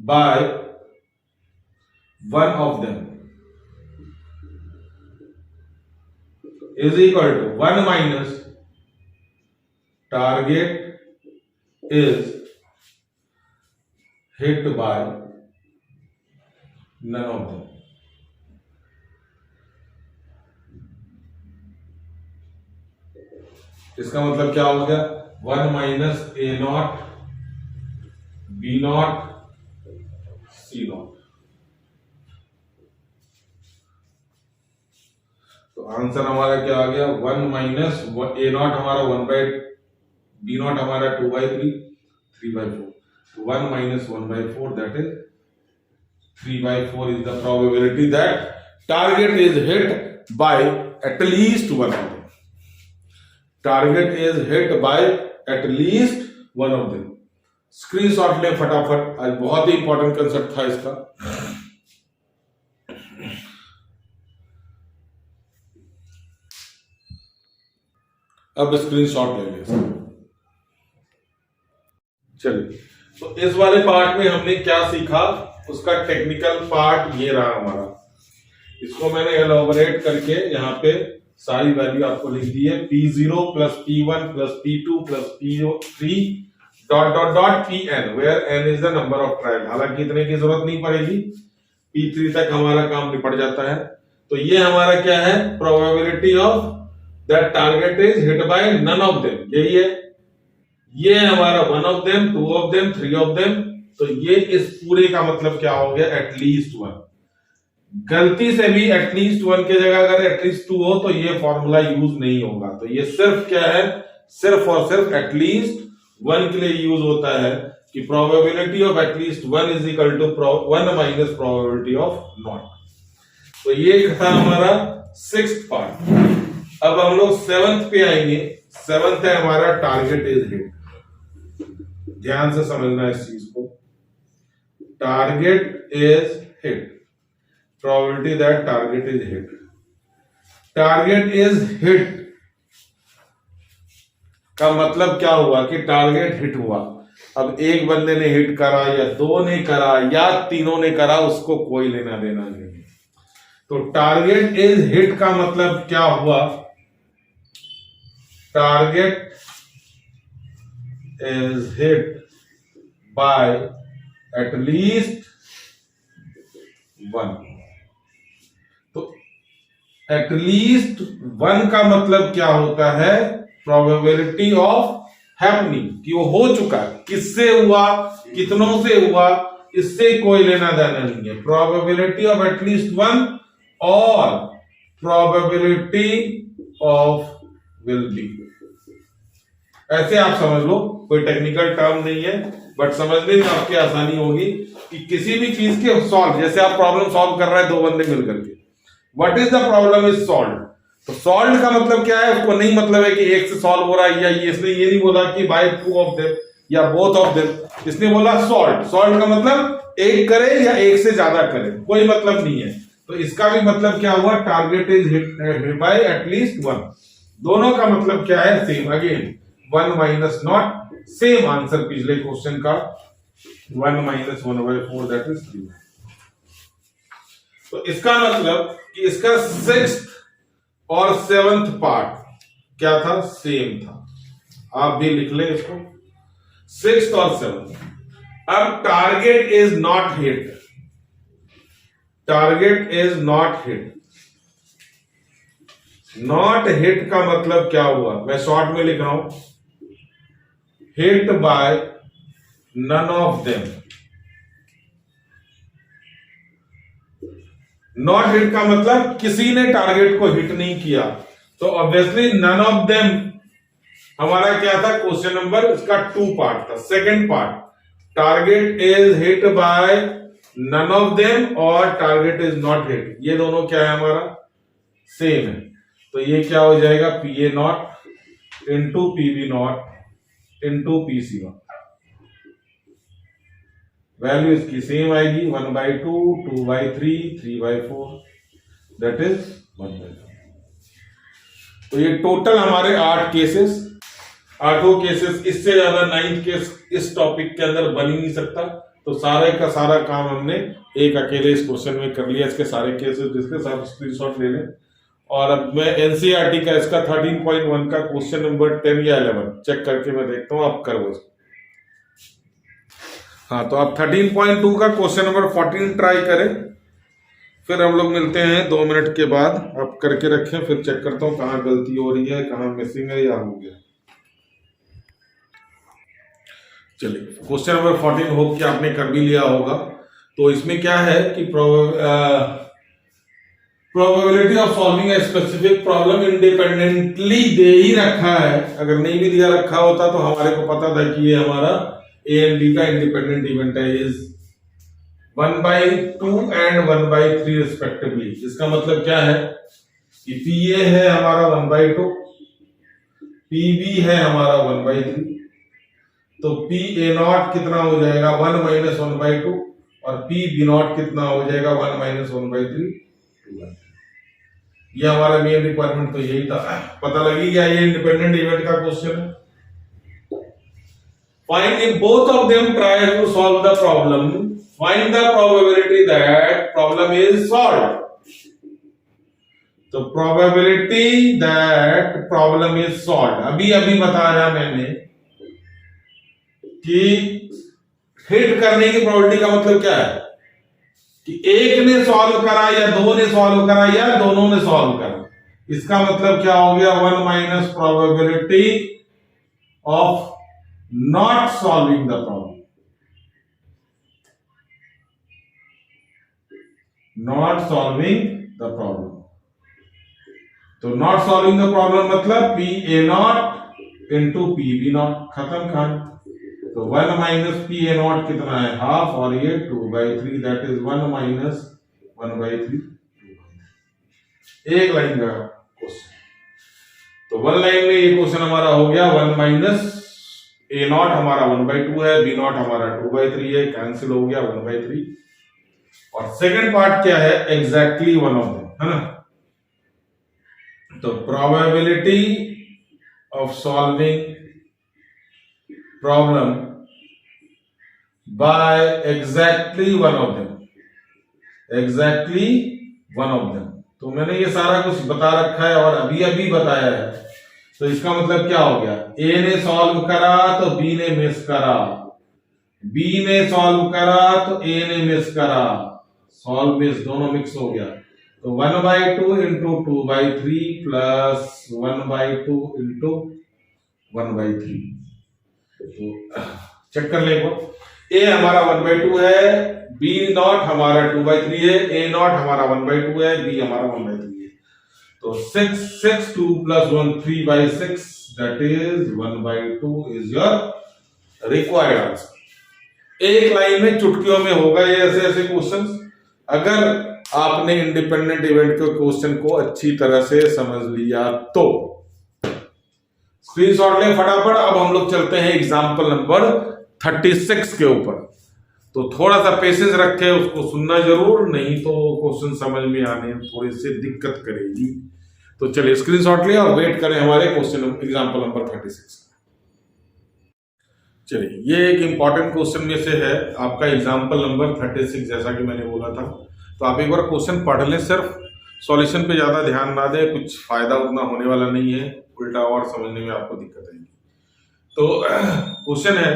by 1 of them is equal to 1 minus target is hit by none of them। इसका मतलब क्या हो गया, 1 minus A not B not C not. तो आंसर हमारा क्या आ गया, 1 माइनस ए नॉट हमारा 1 बाई, बी नॉट हमारा 2 by 3, 3 by 4, 1 minus 1 by 4 that is 3 by 4 is the probability that target is hit bye at least 1 of them, target is hit bye at least 1 of them. Screenshot ले फटाफट, आज बहुत ही important concept था इसका। अब screenshot ले लें। चलिए, तो इस वाले पार्ट में हमने क्या सीखा, उसका टेक्निकल पार्ट ये रहा हमारा। इसको मैंने एलोबरेट करके यहाँ पे सारी वैल्यू आपको लिख दी है, P0 plus P1 plus P2 plus P3 dot dot डॉट Pn, where n is the number of trial. हालांकि इतने की जरूरत नहीं पड़ेगी, P3 तक हमारा काम निपट जाता है। तो ये हमारा क्या है, probability of that target is hit by none of them, यही है। ये हमारा 1 of them, 2 of them, 3 of them. तो ये इस पूरे का मतलब क्या हो गया, एटलीस्ट 1। गलती से भी एटलीस्ट 1 की जगह अगर एटलीस्ट 2 हो तो ये फॉर्मूला यूज नहीं होगा। तो ये सिर्फ क्या है, सिर्फ और सिर्फ एटलीस्ट 1 के लिए यूज होता है कि probability of at least 1 is equal to 1 minus probability of not. तो ये था हमारा 6th पार्ट। अब हम लोग 7th पे आएंगे। 7th है हमारा टारगेट इज हिट। ध्यान से समझना इस चीज को, target is hit, probability that target is hit. Target is hit का मतलब क्या हुआ कि टारगेट हिट हुआ। अब एक बंदे ने हिट करा या 2 ने करा या तीनों ने करा, उसको कोई लेना देना नहीं है। तो टारगेट इज हिट का मतलब क्या हुआ, target is hit by at least 1। तो at least 1 का मतलब क्या होता है, प्रोबेबिलिटी ऑफ हैपनिंग, कि वो हो चुका है। किससे हुआ, कितनों से हुआ, इससे कोई लेना देना नहीं है। प्रोबेबिलिटी ऑफ एटलीस्ट 1 और प्रोबेबिलिटी ऑफ विल बी। ऐसे आप समझ लो, कोई टेक्निकल टर्म नहीं है, बट समझने में आपकी आसानी होगी कि किसी भी चीज के सॉल्व, जैसे आप प्रॉब्लम सॉल्व कर रहे हैं दो बंदे मिलकर के, what is the problem is solve. तो सॉल्व का मतलब क्या है, उसको नहीं मतलब है कि एक से सॉल्व हो रहा है, या इसने ये नहीं बोला कि बाय टू ऑफ देम या बोथ ऑफ देम, इसने बोला सॉल्व। सॉल्व का मतलब एक करे या एक से ज्यादा करे, कोई मतलब नहीं है। तो इसका भी मतलब क्या हुआ, target is hit bye at least one. दोनों का मतलब क्या है, same. Again 1 minus not, same answer पिछले क्वेश्चन का, 1 माइनस 1/4 दैट इज 3। तो इसका मतलब कि इसका 6th और 7th पार्ट क्या था, सेम था। आप भी लिख ले इसको, 6th और 7th। अब target is not hit, target is not hit. Not hit का मतलब क्या हुआ, मैं शॉर्ट में लिख रहा हूं, hit by none of them. Not hit का मतलब किसी ने टारगेट को हिट नहीं किया। तो ऑब्वियसली नन ऑफ देम हमारा क्या था, क्वेश्चन नंबर इसका 2 पार्ट था। Second part, target is hit by none of them और टारगेट इज नॉट हिट, ये दोनों क्या है हमारा, सेम है। तो ये क्या हो जाएगा, PA not into PB not into PC not. Value इसकी सेम आएगी, 1/2, 2/3, 3/4 दैट इज 1/4। तो ये टोटल हमारे 8 केसेस, 8 केसेस, इससे ज्यादा 9th केस इस टॉपिक के अंदर बन ही नहीं सकता। तो सारे का सारा काम हमने एक अकेले इस क्वेश्चन में कर लिया। इसके सारे केसेस जिसके साथ स्क्रीनशॉट ले लें। और अब मैं एनसीईआरटी का इसका 13.1 का क्वेश्चन नंबर 10 या 11 चेक करके मैं देखता हूं, आप करो इसको। हाँ, तो आप 13.2 का क्वेश्चन नंबर 14 ट्राई करें, फिर हम लोग मिलते हैं 2 मिनट के बाद। आप करके रखें, फिर चेक करता हूं कहाँ गलती हो रही है, कहाँ मिसिंग है या हो गया। चलिए, क्वेश्चन नंबर 14 होप कि आपने कर भी लिया होगा। तो इसमें क्या है कि probability of solving a specific problem independently दे ही रखा है। अगर नहीं भी दिया रखा होता तो हमारे को पता था कि ये हमारा ए एंड बी का इंडिपेंडेंट इवेंट है, इज 1/2 एंड 1/3 रिस्पेक्टिवली। इसका मतलब क्या है कि PA है हमारा 1/2, PB है हमारा 1/3। तो PA नॉट कितना हो जाएगा, 1 माइनस 1/2, और PB नॉट कितना हो जाएगा, 1 माइनस 1/3, 2/3। ये हमारा मेन रिक्वायरमेंट तो यही था। पता लगी क्या, ये इंडिपेंडेंट इवेंट का क्वेश्चन है। Find if both of them try to solve the problem, find the probability that problem is solved. तो probability that problem is solved, अभी अभी बताया मैंने कि हिट करने की प्रोबेबिलिटी का मतलब क्या है कि एक ने सॉल्व करा या दो ने सॉल्व करा या दोनों ने सॉल्व करा। इसका मतलब क्या हो गया, 1 minus probability of not solving the problem, not solving the problem. तो नॉट सॉल्विंग द प्रॉब्लम मतलब PA not into PB not, खत्म कहानी। तो 1 माइनस PA नॉट कितना है, हाफ, और ये 2/3 दैट इज 1 माइनस 1/3, 2/3। एक लाइन का क्वेश्चन। तो 1 लाइन में ये क्वेश्चन हमारा हो गया। 1 माइनस A नॉट हमारा 1/2 है, B नॉट हमारा 2/3 है, कैंसिल हो गया 1/3। और सेकंड पार्ट क्या है, एग्जैक्टली वन ऑफ देम, है ना। तो probability of solving problem by exactly one of them, exactly one of them. तो मैंने ये सारा कुछ बता रखा है और अभी अभी बताया है। तो इसका मतलब क्या हो गया, A ने सॉल्व करा तो B ने मिस करा, B ने सॉल्व करा तो A ने मिस करा, सॉल्व मिस दोनों मिक्स हो गया। तो 1/2 इंटू 2/3 प्लस 1/2 इंटू 1/3। तो चेक कर ले, A हमारा 1/2 है, B नॉट हमारा 2/3 है, A नॉट हमारा 1/2 है, B हमारा 1/3 है। तो 6 2 plus 1 3/6 that is 1/2 is your required answer। एक लाइन में चुटकियों में होगा ये ऐसे ऐसे क्वेश्चंस, अगर आपने इंडिपेंडेंट इवेंट के क्वेश्चन को अच्छी तरह से समझ लिया तो। स्क्रीनशॉट लें फटाफट। अब हम लोग चलते हैं एग्जाम्पल नंबर 36 के ऊपर। तो थोड़ा सा पेशेंस रखें, उसको सुनना जरूर, नहीं तो क्वेश्चन समझ में आने थोड़ी सी दिक्कत करेगी। तो चलिए स्क्रीनशॉट लें और वेट करें हमारे क्वेश्चन एग्जाम्पल नंबर 36। चलिए, ये एक इंपॉर्टेंट क्वेश्चन में से है आपका एग्जाम्पल नंबर 36, जैसा कि मैंने बोला था। तो आप एक बार क्वेश्चन पढ़ लें, सिर्फ सॉल्यूशन पे ज्यादा ध्यान ना दें, कुछ फायदा उतना होने वाला नहीं है, उल्टा और समझने में आपको दिक्कत आएगी। तो क्वेश्चन है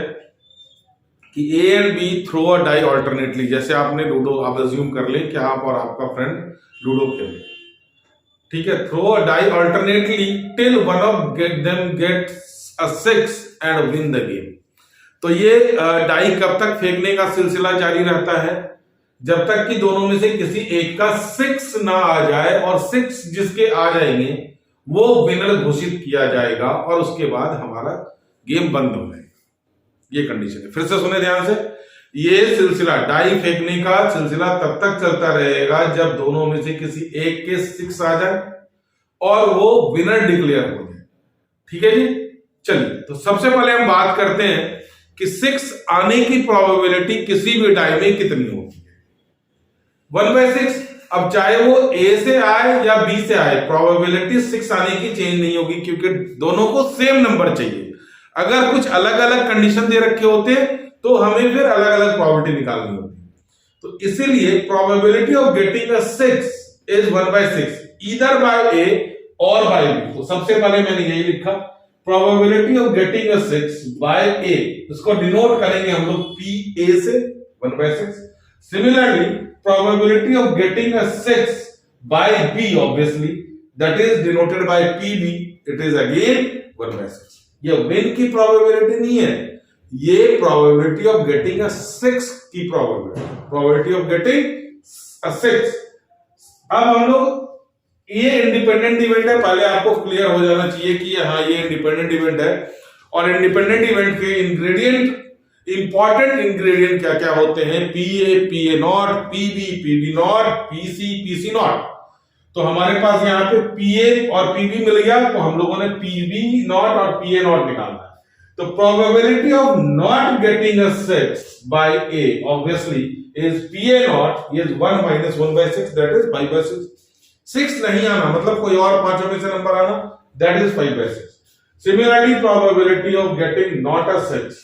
कि A and B throw a die alternately. जैसे आपने लूडो, आप अज्यूम कर लें कि आप और आपका फ्रेंड लूडो खेलें, ठीक है। Throw a die alternately till one of them gets a 6 and win the game. तो ये डाई कब तक फेंकने का सिलसिला जारी रहता है? जब तक कि दोनों में से किसी एक का 6 ना आ जाए, और 6 जिसके आ जाएंगे वो विनर घोषित किया जाएगा, और उसके बाद हमारा गेम बंद हो जाएगा। ये कंडीशन है। फिर से सुने ध्यान से, ये सिलसिला डाई फेंकने का सिलसिला तब तक चलता रहेगा जब दोनों में से किसी एक के 6 आ जाए और वो विनर डिक्लेयर हो जाए, ठीक है जी। चलिए, तो सबसे पहले हम बात करते हैं कि 6 आने की प्रोबेबिलिटी किसी भी डाई में कितनी होती है। 1/6। अब चाहे वो ए से आए या बी से आए, प्रोबेबिलिटी 6 आने की चेंज नहीं होगी, क्योंकि दोनों को सेम नंबर चाहिए। अगर कुछ अलग अलग कंडीशन दे रखे होते तो हमें फिर अलग अलग प्रोबेबिलिटी निकालनी होती। तो इसीलिए probability of getting a 6 is 1/6 either by A और बाय बी। तो सबसे पहले मैंने यही लिखा, probability of getting a 6 by A, इसको डिनोट करेंगे हम लोग पी ए से 1/6। Similarly probability of getting a 6 by B, obviously that is denoted by P B, it is again 1/6। ये विन की प्रोबेबिलिटी नहीं है, ये प्रोबेबिलिटी ऑफ गेटिंग अ 6 की प्रोबेबिलिटी ऑफ गेटिंग अ 6। अब हम लोग, ये इंडिपेंडेंट इवेंट है, पहले आपको क्लियर हो जाना चाहिए कि हाँ ये इंडिपेंडेंट इवेंट है, और इंडिपेंडेंट इवेंट के इंग्रेडिएंट, इंपॉर्टेंट इंग्रेडिएंट क्या क्या होते हैं, P A not, P B not, P C not. तो हमारे पास यहाँ पे पीए और पीबी मिल गया, तो हम लोगों ने पीबी नॉट और पीए नॉट निकालना है। तो probability of not getting a 6 by A obviously is PA not is 1 - 1/6 that is 5/6। 6 नहीं आना मतलब कोई और पांचों में से नंबर आना, that is 5/6। Similarly probability of getting not a 6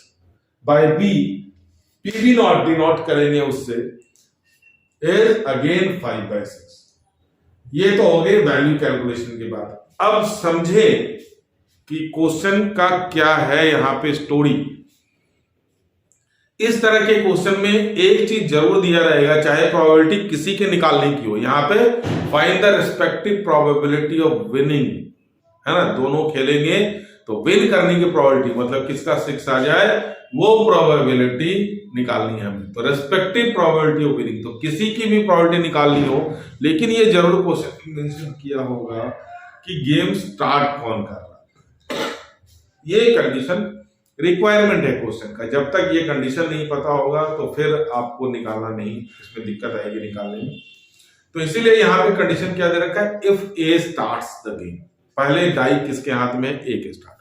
by B, PB not denote करेंगे उससे, इज अगेन 5/6। ये तो हो गई वैल्यू कैलकुलेशन की बात। अब समझे कि क्वेश्चन का क्या है यहां पे स्टोरी। इस तरह के क्वेश्चन में एक चीज जरूर दिया रहेगा, चाहे प्रोबेबिलिटी किसी के निकालने की हो, यहां पे find the respective probability of winning, है ना। दोनों खेलेंगे तो विन करने की प्रोबेबिलिटी, मतलब किसका 6 आ जाए वो प्रोबेबिलिटी निकालनी है हमें। तो रेस्पेक्टिव प्रोबेबिलिटी ऑफ विनिंग, तो किसी की भी प्रोबेबिलिटी निकालनी हो, लेकिन ये जरूर क्वेश्चन मेंशन किया होगा कि गेम स्टार्ट कौन कर रहा है। ये कंडीशन रिक्वायरमेंट है क्वेश्चन का। जब तक ये कंडीशन नहीं पता होगा तो फिर आपको निकालना नहीं, इसमें दिक्कत आएगी निकालने में। तो इसीलिए यहाँ पे कंडीशन क्या दे रखा है, if A starts the game. पहले डाई किसके हाथ में, ए के स्टार्ट।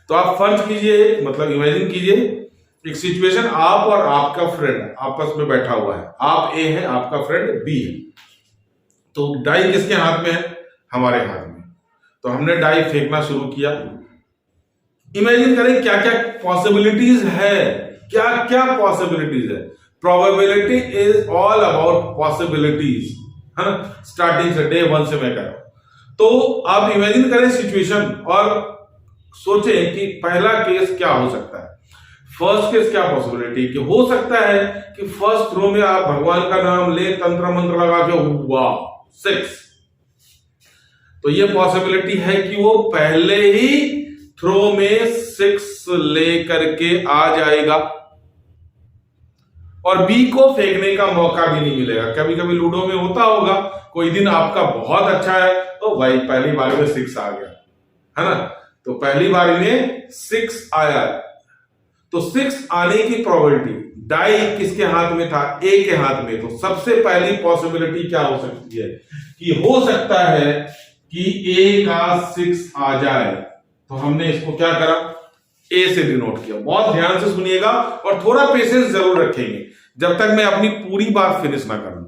तो आप फर्ज कीजिए, मतलब इमेजिन कीजिए एक सिचुएशन, आप और आपका फ्रेंड आपस में बैठा हुआ है, आप ए है, आपका फ्रेंड बी है। तो डाई किसके हाथ में है, हमारे हाथ में। तो हमने डाई फेंकना शुरू किया। इमेजिन करें क्या क्या पॉसिबिलिटीज है, क्या क्या पॉसिबिलिटीज है। Probability is all about possibilities, है ना। स्टार्टिंग से डे 1 से मैं कह रहा हूं। तो आप इमेजिन करें सिचुएशन और सोचें कि पहला केस क्या हो सकता है। फर्स्ट केस क्या पॉसिबिलिटी कि हो सकता है कि फर्स्ट थ्रो में आप भगवान का नाम ले, तंत्र मंत्र लगा के हुआ 6। तो ये पॉसिबिलिटी है कि वो पहले ही थ्रो में 6 लेकर के आ जाएगा और बी को फेंकने का मौका भी नहीं मिलेगा। कभी कभी लूडो में होता होगा, कोई दिन आपका बहुत अच्छा है ओ भाई पहली बार में 6 आ गया, है ना, तो पहली बार में 6 आया, तो 6 आने की प्रोबेबिलिटी, डाई किसके हाथ में था, ए के हाथ में, तो सबसे पहली पॉसिबिलिटी क्या हो सकती है कि हो सकता है कि ए का 6 आ जाए, तो हमने इसको क्या करा, ए से डिनोट किया। बहुत ध्यान से सुनिएगा और थोड़ा पेशेंस जरूर रखेंगे जब तक मैं अपनी पूरी बात फिनिश ना करूं।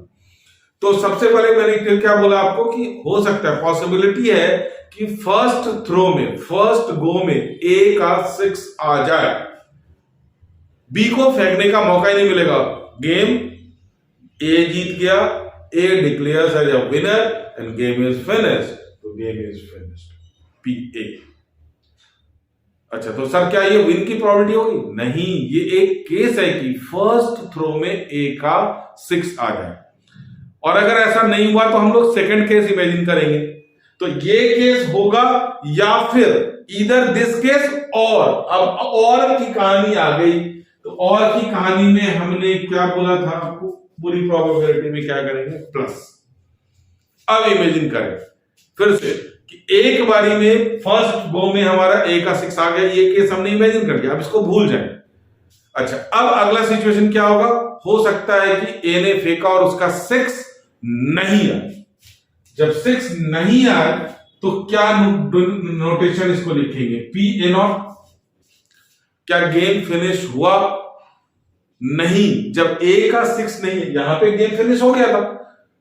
तो सबसे पहले मैंने क्या बोला आपको कि हो सकता है, पॉसिबिलिटी है कि फर्स्ट थ्रो में, फर्स्ट गो में ए का 6 आ जाए, बी को फेंकने का मौका ही नहीं मिलेगा, गेम ए जीत गया, A declares as a winner and game is finished, तो game is finished, P A. अच्छा, तो सर क्या ये विन की प्रोबेबिलिटी होगी? नहीं, ये एक केस है कि फर्स्ट थ्रो में ए का 6 आ जाए, और अगर ऐसा नहीं हुआ तो हम लोग सेकंड केस इमेजिन करेंगे, तो ये केस होगा या फिर इधर दिस केस, और अब और की कहानी आ गई, तो और की कहानी में हमने क्या बोला था आपको, पूरी प्रोबेबिलिटी में क्या करेंगे, प्लस। अब इमेजिन करें फिर से कि एक बारी में फर्स्ट गो में हमारा ए का 6 आ गया, ये केस हमने इमेजिन कर लिया, अब इसको भूल जाए। अच्छा, अब अगला सिचुएशन क्या होगा, हो सकता है कि ए ने फेंका और उसका 6 नहीं आया, जब 6 नहीं आया तो क्या नोटेशन इसको लिखेंगे, पी ए नॉट, क्या गेम फिनिश हुआ? नहीं, जब ए का 6 नहीं है, यहां पे गेम फिनिश हो गया था,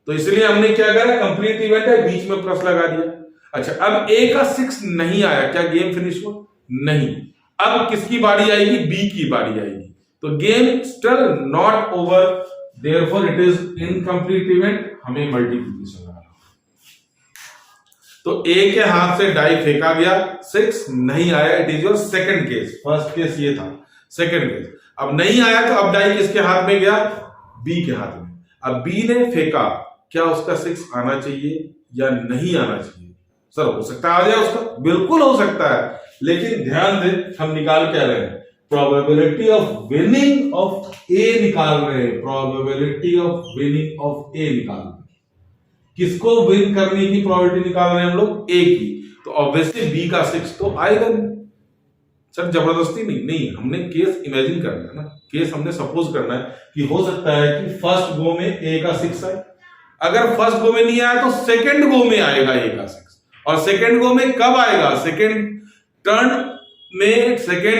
तो इसलिए हमने क्या करा, कंप्लीट इवेंट है, बीच में प्लस लगा दिया। अच्छा, अब ए का 6 नहीं आया, क्या गेम फिनिश हुआ? नहीं। अब किसकी बारी आएगी, बी की बारी आएगी, तो game still not over, therefore it is incomplete event, हमें मल्टीप्लिकेशन लगाना। तो ए के हाथ से डाई फेंका गया, 6 नहीं आया, it is your second case, first case ये था, सेकंड केस। अब नहीं आया तो अब डाई किसके हाथ में गया, बी के हाथ में। अब बी ने फेंका, क्या उसका 6 आना चाहिए या नहीं आना चाहिए? सर हो सकता है आ जाए उसका, बिल्कुल हो सकता है, लेकिन ध्यान दें हम निकाल क्या रहे हैं, प्रोबेबिलिटी ऑफ विनिंग ऑफ ए निकाल रहे हैं, प्रोबेबिलिटी ऑफ विनिंग ऑफ ए निकाल रहे हैं। किसको विन करने की प्रोबेबिलिटी निकाल रहे हैं हम लोग, ए की, तो ऑब्वियसली बी का 6 तो आएगा नहीं। सर जबरदस्ती नहीं, हमने केस इमेजिन करना है ना, केस हमने सपोज करना है कि हो सकता है कि फर्स्ट गो में ए का 6 आए, अगर फर्स्ट गो में नहीं आया तो सेकंड गो में आएगा ए का 6, और सेकंड गो में कब आएगा, सेकंड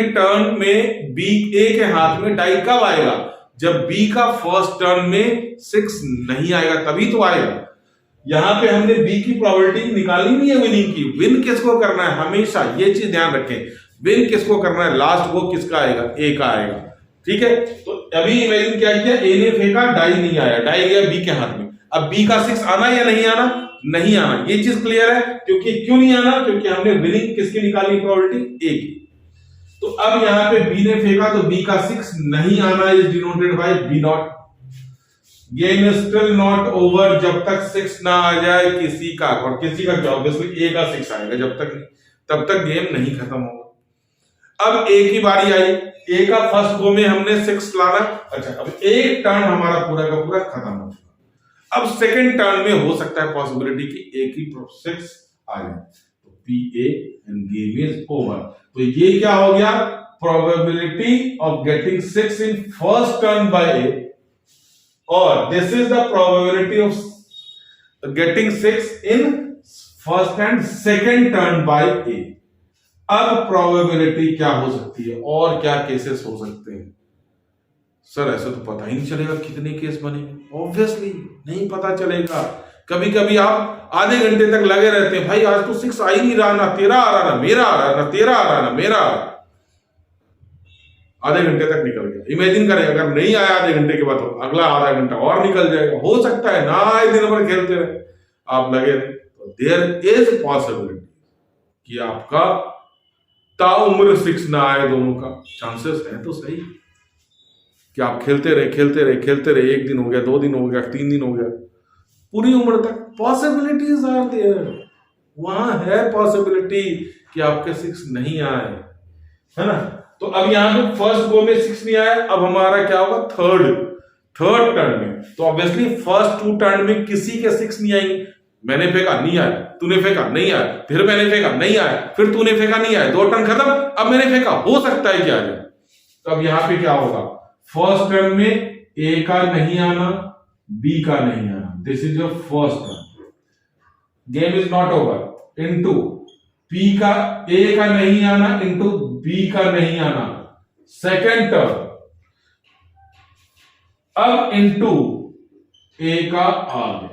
टर्न में बी, ए के हाथ में डाई कब आएगा, जब बी का फर्स्ट टर्न में 6 नहीं आएगा, तभी तो आएगा। यहां पे हमने बी की प्रोबेबिलिटी निकालनी नहीं है विनिंग की, विन किसको करना है, हमेशा ये चीज ध्यान रखें, विन किसको करना है, लास्ट गो किसका आएगा, ए का आएगा, ठीक है। तो अभी इमेजिन क्या किया, ए ने फेंका, डाई नहीं आया, डाई गया बी के हाथ में, अब बी का 6 आना या नहीं आना, नहीं आना, ये चीज क्लियर है, क्योंकि क्यों नहीं आना, क्योंकि हमने विनिंग किसकी निकाली प्रोबेबिलिटी, ए की। तो अब यहां पे बी ने फेंका तो बी का 6 नहीं आना is denoted by B not, game is still not over जब तक 6 ना आ जाए किसी का, और किसी का क्या, ऑब्वियसली ए का 6 आएगा, जब तक नहीं, तब तक गेम नहीं खत्म होगा। अब ए की बारी आई, ए का फर्स्ट गो में हमने 6 लाना, अच्छा अब एक टर्न हमारा पूरा का पूरा खत्म हो गया, अब सेकंड टर्न में हो सकता है पॉसिबिलिटी कि ए की 6 आ जाए, तो P A and game is over. तो ये क्या हो गया, probability of getting 6 in first turn by A, और this is the probability of getting 6 in first and second turn by A. अब प्रोबेबिलिटी क्या हो सकती है और क्या केसेस हो सकते हैं? सर ऐसे तो पता ही नहीं चलेगा कितने केस बनेंगे, ऑब्वियसली नहीं पता चलेगा। कभी कभी आप आधे घंटे तक लगे रहते हैं, भाई आज तो 6 आ ही नहीं रहा, ना तेरा आ रहा, ना मेरा आ रहा, ना तेरा आ रहा, ना मेरा आ रहा, आधे घंटे तक निकल गया। इमेजिन करें अगर नहीं आया आधे घंटे के बाद तो अगला आधा घंटा और निकल जाएगा, हो सकता है ना आए, दिन भर खेलते रहे आप लगे रहे, तो देयर इज पॉसिबिलिटी कि आपका ताउम्र 6 ना आए, दोनों का चांसेस है तो सही कि आप खेलते रहे, एक दिन हो गया, 2 दिन हो गया, 3 दिन हो गया, पूरी उम्र तक पॉसिबिलिटीज आर देयर, वहां है पॉसिबिलिटी कि आपके 6 नहीं आए, है ना। तो अब यहां पे फर्स्ट गो में 6 नहीं आया, अब हमारा क्या होगा, थर्ड टर्न में, तो ऑब्वियसली फर्स्ट 2 टर्न में किसी के 6 नहीं आएंगे, मैंने फेंका नहीं आया, तूने फेंका नहीं आया, फिर मैंने फेंका नहीं आया, फिर तूने फेंका नहीं आया, 2 टर्न खत्म। अब मैंने फेंका, हो सकता है कि आ जाए। तो अब यहां पे क्या होगा, फर्स्ट टर्न में ए का नहीं आना, बी का नहीं आना, this is your first turn, game is not over. Into P का ए का नहीं आना इंटू बी का नहीं आना, सेकेंड टर्न। अब इंटू ए का आ गया,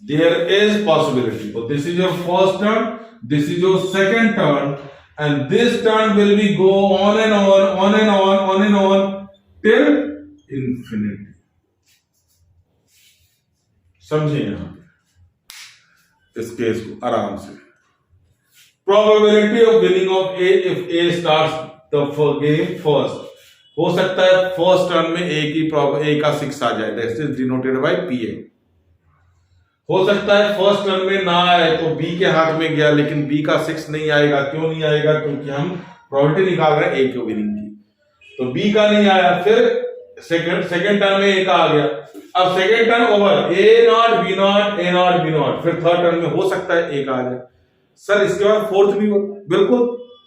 there is possibility. So this is your first turn, this is your second turn, and this turn will be go on and on and on till infinity. समझिए यहां पे इस केस को आराम से। Probability of winning of A if A starts the game first. हो सकता है फर्स्ट टर्न में A का 6 आ जाए, that is denoted by PA. हो सकता है फर्स्ट टर्न में ना आए तो बी के हाथ में गया, लेकिन बी का 6 नहीं आएगा। क्यों नहीं आएगा, क्योंकि हम प्रोबेबिलिटी निकाल रहे हैं ए के विनिंग की। तो बी का नहीं आया, फिर सेकंड टर्न में ए का आ गया। अब second turn over, A not B not, A not B not, फिर थर्ड टर्न में हो सकता है ए का आ जाए। सर इसके बाद फोर्थ भी बिल्कुल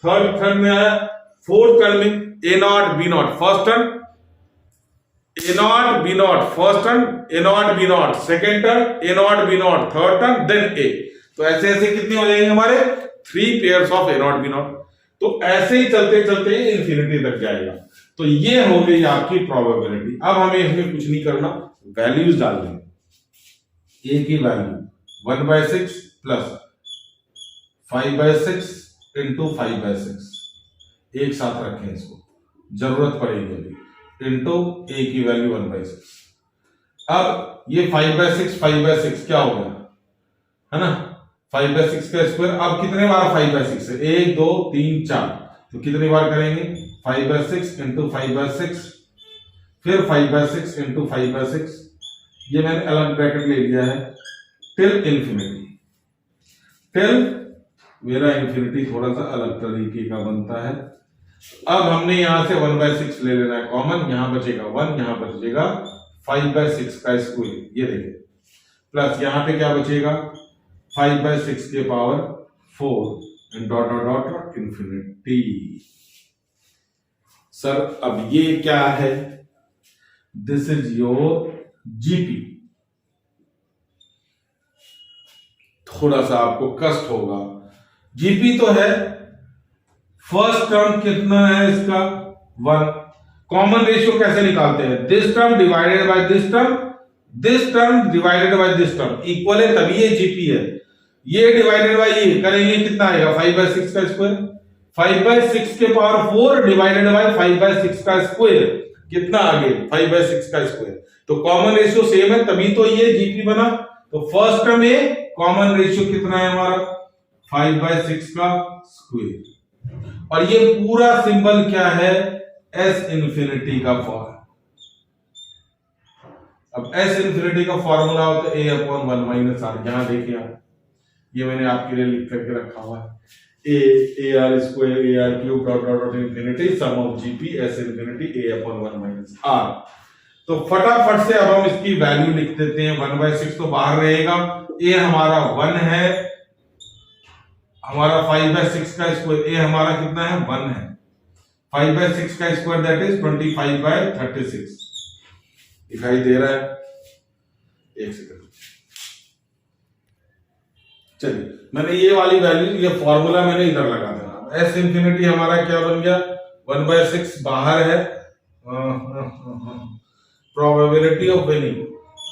थर्ड टर्न में आया, फोर्थ टर्न में A not B not, first turn A naught B naught first turn, A naught B naught second turn, A naught B naught third turn, then A। तो ऐसे ऐसे कितने हो जाएंगे हमारे 3 pairs of A naught B naught। तो ऐसे ही चलते चलते इंफिनिटी तक जाएगा। तो ये हो गई आपकी प्रोबेबिलिटी। अब हमें इसमें कुछ नहीं करना, वैल्यूज डाल देंगे। A की वैल्यू 1/6 प्लस 5/6 इंटू 5/6, एक साथ रखें इसको, जरूरत पड़ेगी अभी, इंटू ए की वैल्यू 1/6। अब ये 5/6 क्या हो गया, है ना, 5/6 का स्क्वायर। अब कितने बार 5/6 है, 1 2 3 4, तो कितनी बार करेंगे, 5/6 इंटू 5/6, फिर 5/6 इंटू 5/6, ये मैंने अलग ब्रैकेट ले लिया है, टिल इंफिनिटी। टिल मेरा इंफिनिटी थोड़ा सा अलग तरीके का बनता है। अब हमने यहां से 1/6 ले लेना है कॉमन, यहां बचेगा 1, यहां बचेगा 5/6 का स्क्वायर, ये देखिए, प्लस यहां पे क्या बचेगा 5/6 के power 4 and dot dot dot dot infinity. Sir अब ये क्या है, दिस इज योर जीपी। थोड़ा सा आपको कष्ट होगा, जीपी तो है, फर्स्ट टर्म कितना है इसका 1। कॉमन रेशियो कैसे निकालते हैं, this term divided by this term, this term divided by this term, equal है तभी ये जीपी है। ये डिवाइडेड बाय ये करेंगे कितना आएगा 5/6 का स्क्वायर, 5/6 के पावर 4 डिवाइडेड बाय 5/6 का स्क्वायर, कितना आगे 5/6 का स्क्वायर। तो कॉमन रेशियो सेम है तभी तो ये जीपी बना। तो फर्स्ट टर्म में कॉमन रेशियो कितना है हमारा 5/6 का स्क्वायर, और ये पूरा सिंबल क्या है, एस इंफिनिटी का फॉर्मूला। अब एस इंफिनिटी का फॉर्मूला होता है A/1 - R। यहां देखिए आप, ये मैंने आपके लिए लिख करके रखा हुआ है, AR square AR cube dot dot dot infinity sum of GP S infinity A/1 - R। तो फटाफट से अब हम इसकी वैल्यू लिख देते हैं। 1/6 तो बाहर रहेगा, A हमारा 1 है, हमारा 5/6 का स्क्वायर, ए हमारा कितना है 1 है, 5/6 का स्क्वायर दैट इज 25/36। दिखाई दे रहा है, एक सेकंड, चलिए मैंने ये वाली वैल्यू, ये फॉर्मूला मैंने इधर लगा देना। एस इंफिनिटी हमारा क्या बन गया 1/6 बाहर है, प्रोबेबिलिटी ऑफ विनिंग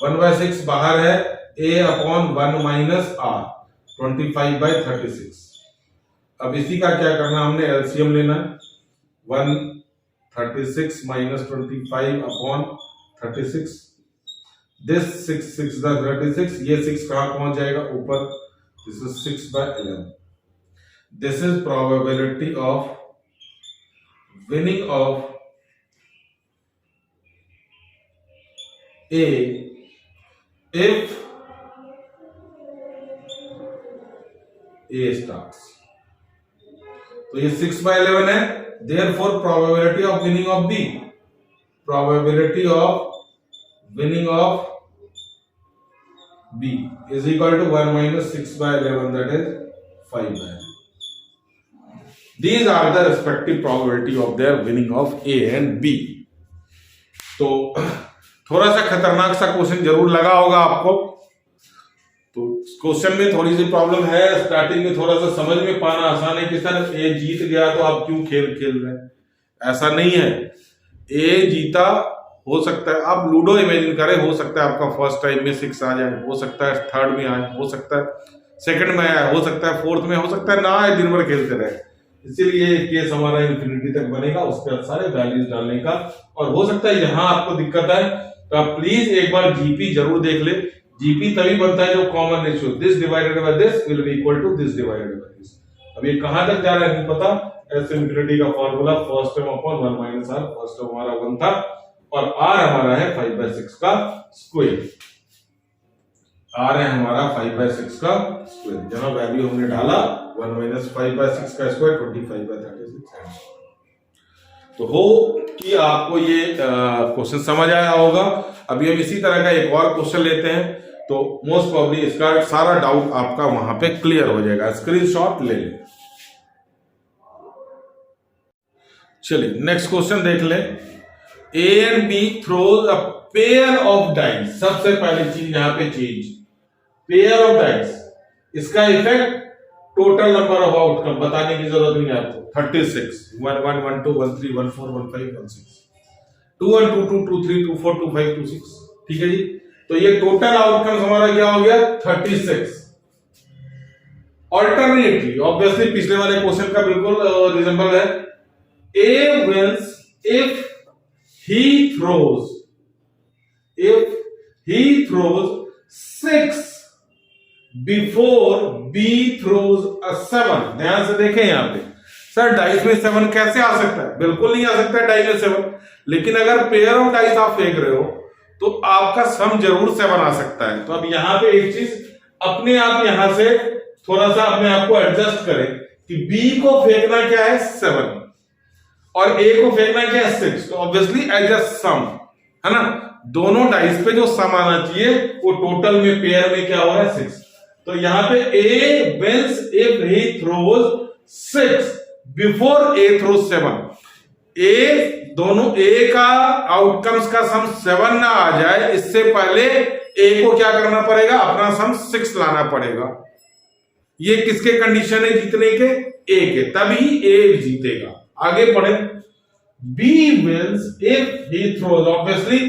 1/6 बाहर है, A/1 - R 25/36। अब इसी का क्या करना, हमने एलसीएम लेना है, 136 - 25/36, दिस 6 36, ये 6 कहां पहुंच जाएगा ऊपर, this is 6/11। This is probability of winning of A if A starts। तो ये 6/11 है, therefore probability of winning of B, probability of winning of B is equal to 1 minus 6 by 11, that is 5 by 11. These are the respective probability of their winning of A and B. तो थोड़ा सा खतरनाक सा question जरूर लगा होगा आपको। तो क्वेश्चन में थोड़ी सी प्रॉब्लम है, स्टार्टिंग में थोड़ा सा समझ में पाना आसान है कि सर ए जीत गया तो आप क्यों खेल खेल रहे हैं, ऐसा नहीं है। ए जीता, हो सकता है आप लूडो इमेजिन करें, हो सकता है आपका फर्स्ट टाइम में 6 आ जाए, हो सकता है थर्ड में आए, हो सकता है सेकंड में आए, हो सकता है फोर्थ में, हो सकता है ना आए, दिन भर खेलते रहे। इसीलिए केस हमारा इन्फिनिटी तक बनेगा, उसके बाद सारे वैल्यूज डालने का। और हो सकता है यहाँ आपको दिक्कत है तो आप प्लीज एक बार जीपी जरूर देख ले। जीपी तभी बनता है जो common ratio this divided by this will be equal to this divided by this. अब ये कहां तक जा रहा है नहीं पता। एस इन्फिनिटी का formula first term upon 1 minus R, first term हमारा 1 था और r हमारा है 5/6 का स्क्वायर। r है हमारा 5/6 का स्क्वायर, जहां वैल्यू हमने डाला 1 minus 5/6 का स्क्वायर 25/36। तो हो कि आपको ये क्वेश्चन समझ आया होगा। अभी हम इसी तरह का एक और क्वेश्चन लेते हैं, तो मोस्ट प्रॉब्ली इसका सारा डाउट आपका वहां पे क्लियर हो जाएगा। स्क्रीनशॉट ले लें। चलिए नेक्स्ट क्वेश्चन देख लें। A and B throws a pair of dice. सबसे पहली चीज यहाँ पे चीज पेयर ऑफ डाइस, इसका effect total number of outcome बताने की जरूरत नहीं है आपको। 36 1 1 1 2 1 3 1 4 1 5 1 6 2 1 2 2 2 3 2 4 2 5 2 6। ठीक है जी, तो ये टोटल आउटकम हमारा क्या हो गया 36। ऑल्टरनेटली ऑब्वियसली पिछले वाले क्वेश्चन का बिल्कुल रिजेंबल है। A wins if he throws 6 before B throws a 7। ध्यान से देखें यहां पे, सर डाइस में 7 कैसे आ सकता है? बिल्कुल नहीं आ सकता है डाइस में 7, लेकिन अगर पेयर ऑफ डाइस आप फेंक रहे हो तो आपका सम जरूर 7 आ सकता है। तो अब यहां पे एक चीज अपने आप यहां से थोड़ा सा अपने आप को एडजस्ट करें कि B को फेंकना क्या है 7 और A को फेंकना क्या है 6। तो ऑब्वियसली एज अ सम है ना, दोनों डाइस पे जो सम आना चाहिए वो टोटल में पेयर में क्या हो रहा है 6। तो यहां पे A wins if he throws 6 before A throws 7। A दोनों A का आउटकम्स का सम 7 ना आ जाए इससे पहले A को क्या करना पड़ेगा, अपना सम 6 लाना पड़ेगा। ये किसके कंडीशन है जीतने के? A के, तभी A जीतेगा। आगे पढ़े। B wins if he throws, obviously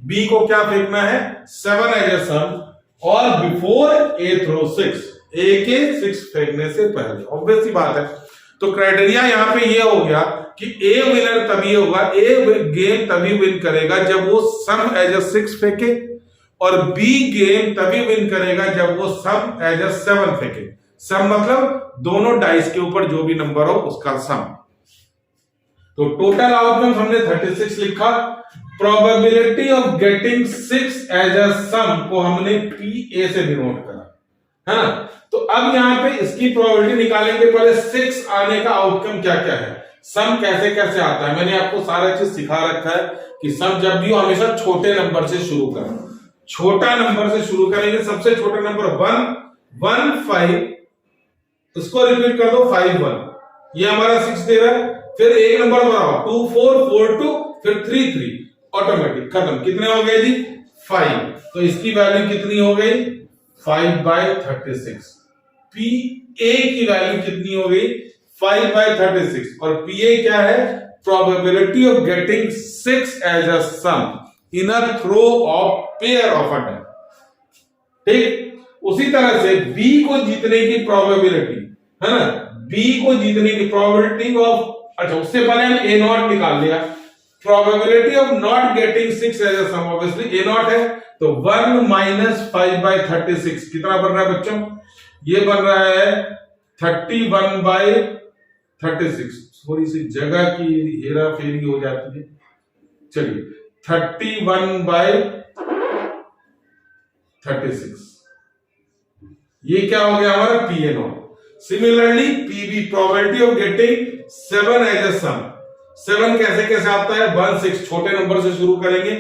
B को क्या फेंकना है 7 एज ए सम और बिफोर A throws 6, A के 6 फेंकने से पहले। ऑब्वियस सी बात है। तो क्राइटेरिया यहां पे ये हो गया कि A विनर तभी होगा, A गेम तभी विन करेगा जब वो सम एज ए 6 फेंके और B गेम तभी विन करेगा जब वो सम एज ए 7 फेंके। सम मतलब दोनों डाइस के ऊपर जो भी नंबर हो उसका सम। तो टोटल आउटकम हमने 36 लिखा। Probability of getting 6 as a sum को हमने PA से डिनोट करा है ना। तो अब यहां पे इसकी प्रोबेबिलिटी निकालेंगे। पहले 6 आने का आउटकम क्या क्या है, सम कैसे कैसे आता है। मैंने आपको सारा चीज सिखा रखा है कि सम जब भी हो हमेशा छोटे नंबर से शुरू करें। छोटा नंबर से शुरू करेंगे। सबसे छोटा नंबर 1 1 5, इसको रिपीट कर दो 5 1, ये हमारा 6 दे रहा है। फिर एक नंबर बढ़ाओ 2 4 4 2, फिर 3 3, ऑटोमेटिक खत्म। कितने हो गए जी 5। तो इसकी वैल्यू कितनी हो गई 5/36। PA की वैल्यू कितनी हो गई 5/36 और PA क्या है probability of getting 6 as a sum in a throw of pair of a dice. ठीक उसी तरह से B को जीतने की प्रोबेबिलिटी है ना, B को जीतने की प्रोबेबिलिटी ऑफ, अच्छा उससे पहले हम A नॉट निकाल लिया। Probability of not getting 6 as a sum obviously A not है। तो 1 minus 5/36 कितना बन रहा है बच्चों, ये बन रहा है 31/36। थोड़ी सी जगह की हेरा फेरी हो जाती है। चलिए 31/36 ये क्या हो गया हमारा PA not. Similarly PB probability of getting 7 as a sum. 7 कैसे कैसे आता है 1 6, छोटे नंबर से शुरू करेंगे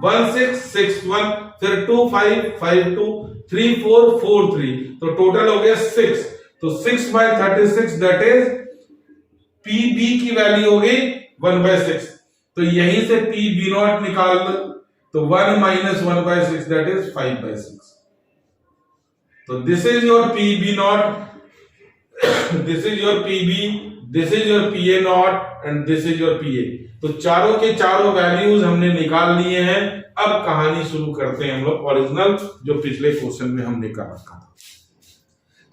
1661, फिर 2552, 3443, तो टोटल हो गया 6। तो 6/36 दैट इज पीबी की वैल्यू हो गई 1/6। तो यहीं से पीबी नॉट निकाल दो, तो 1 - 1/6 दैट इज 5/6। तो this is your P B not, this is your P B, this is your P A not and this is your P A. तो चारों के चारों वैल्यूज हमने निकाल लिए हैं। अब कहानी शुरू करते हैं हम लोग ओरिजिनल, जो पिछले क्वेश्चन में हमने कर रखा था।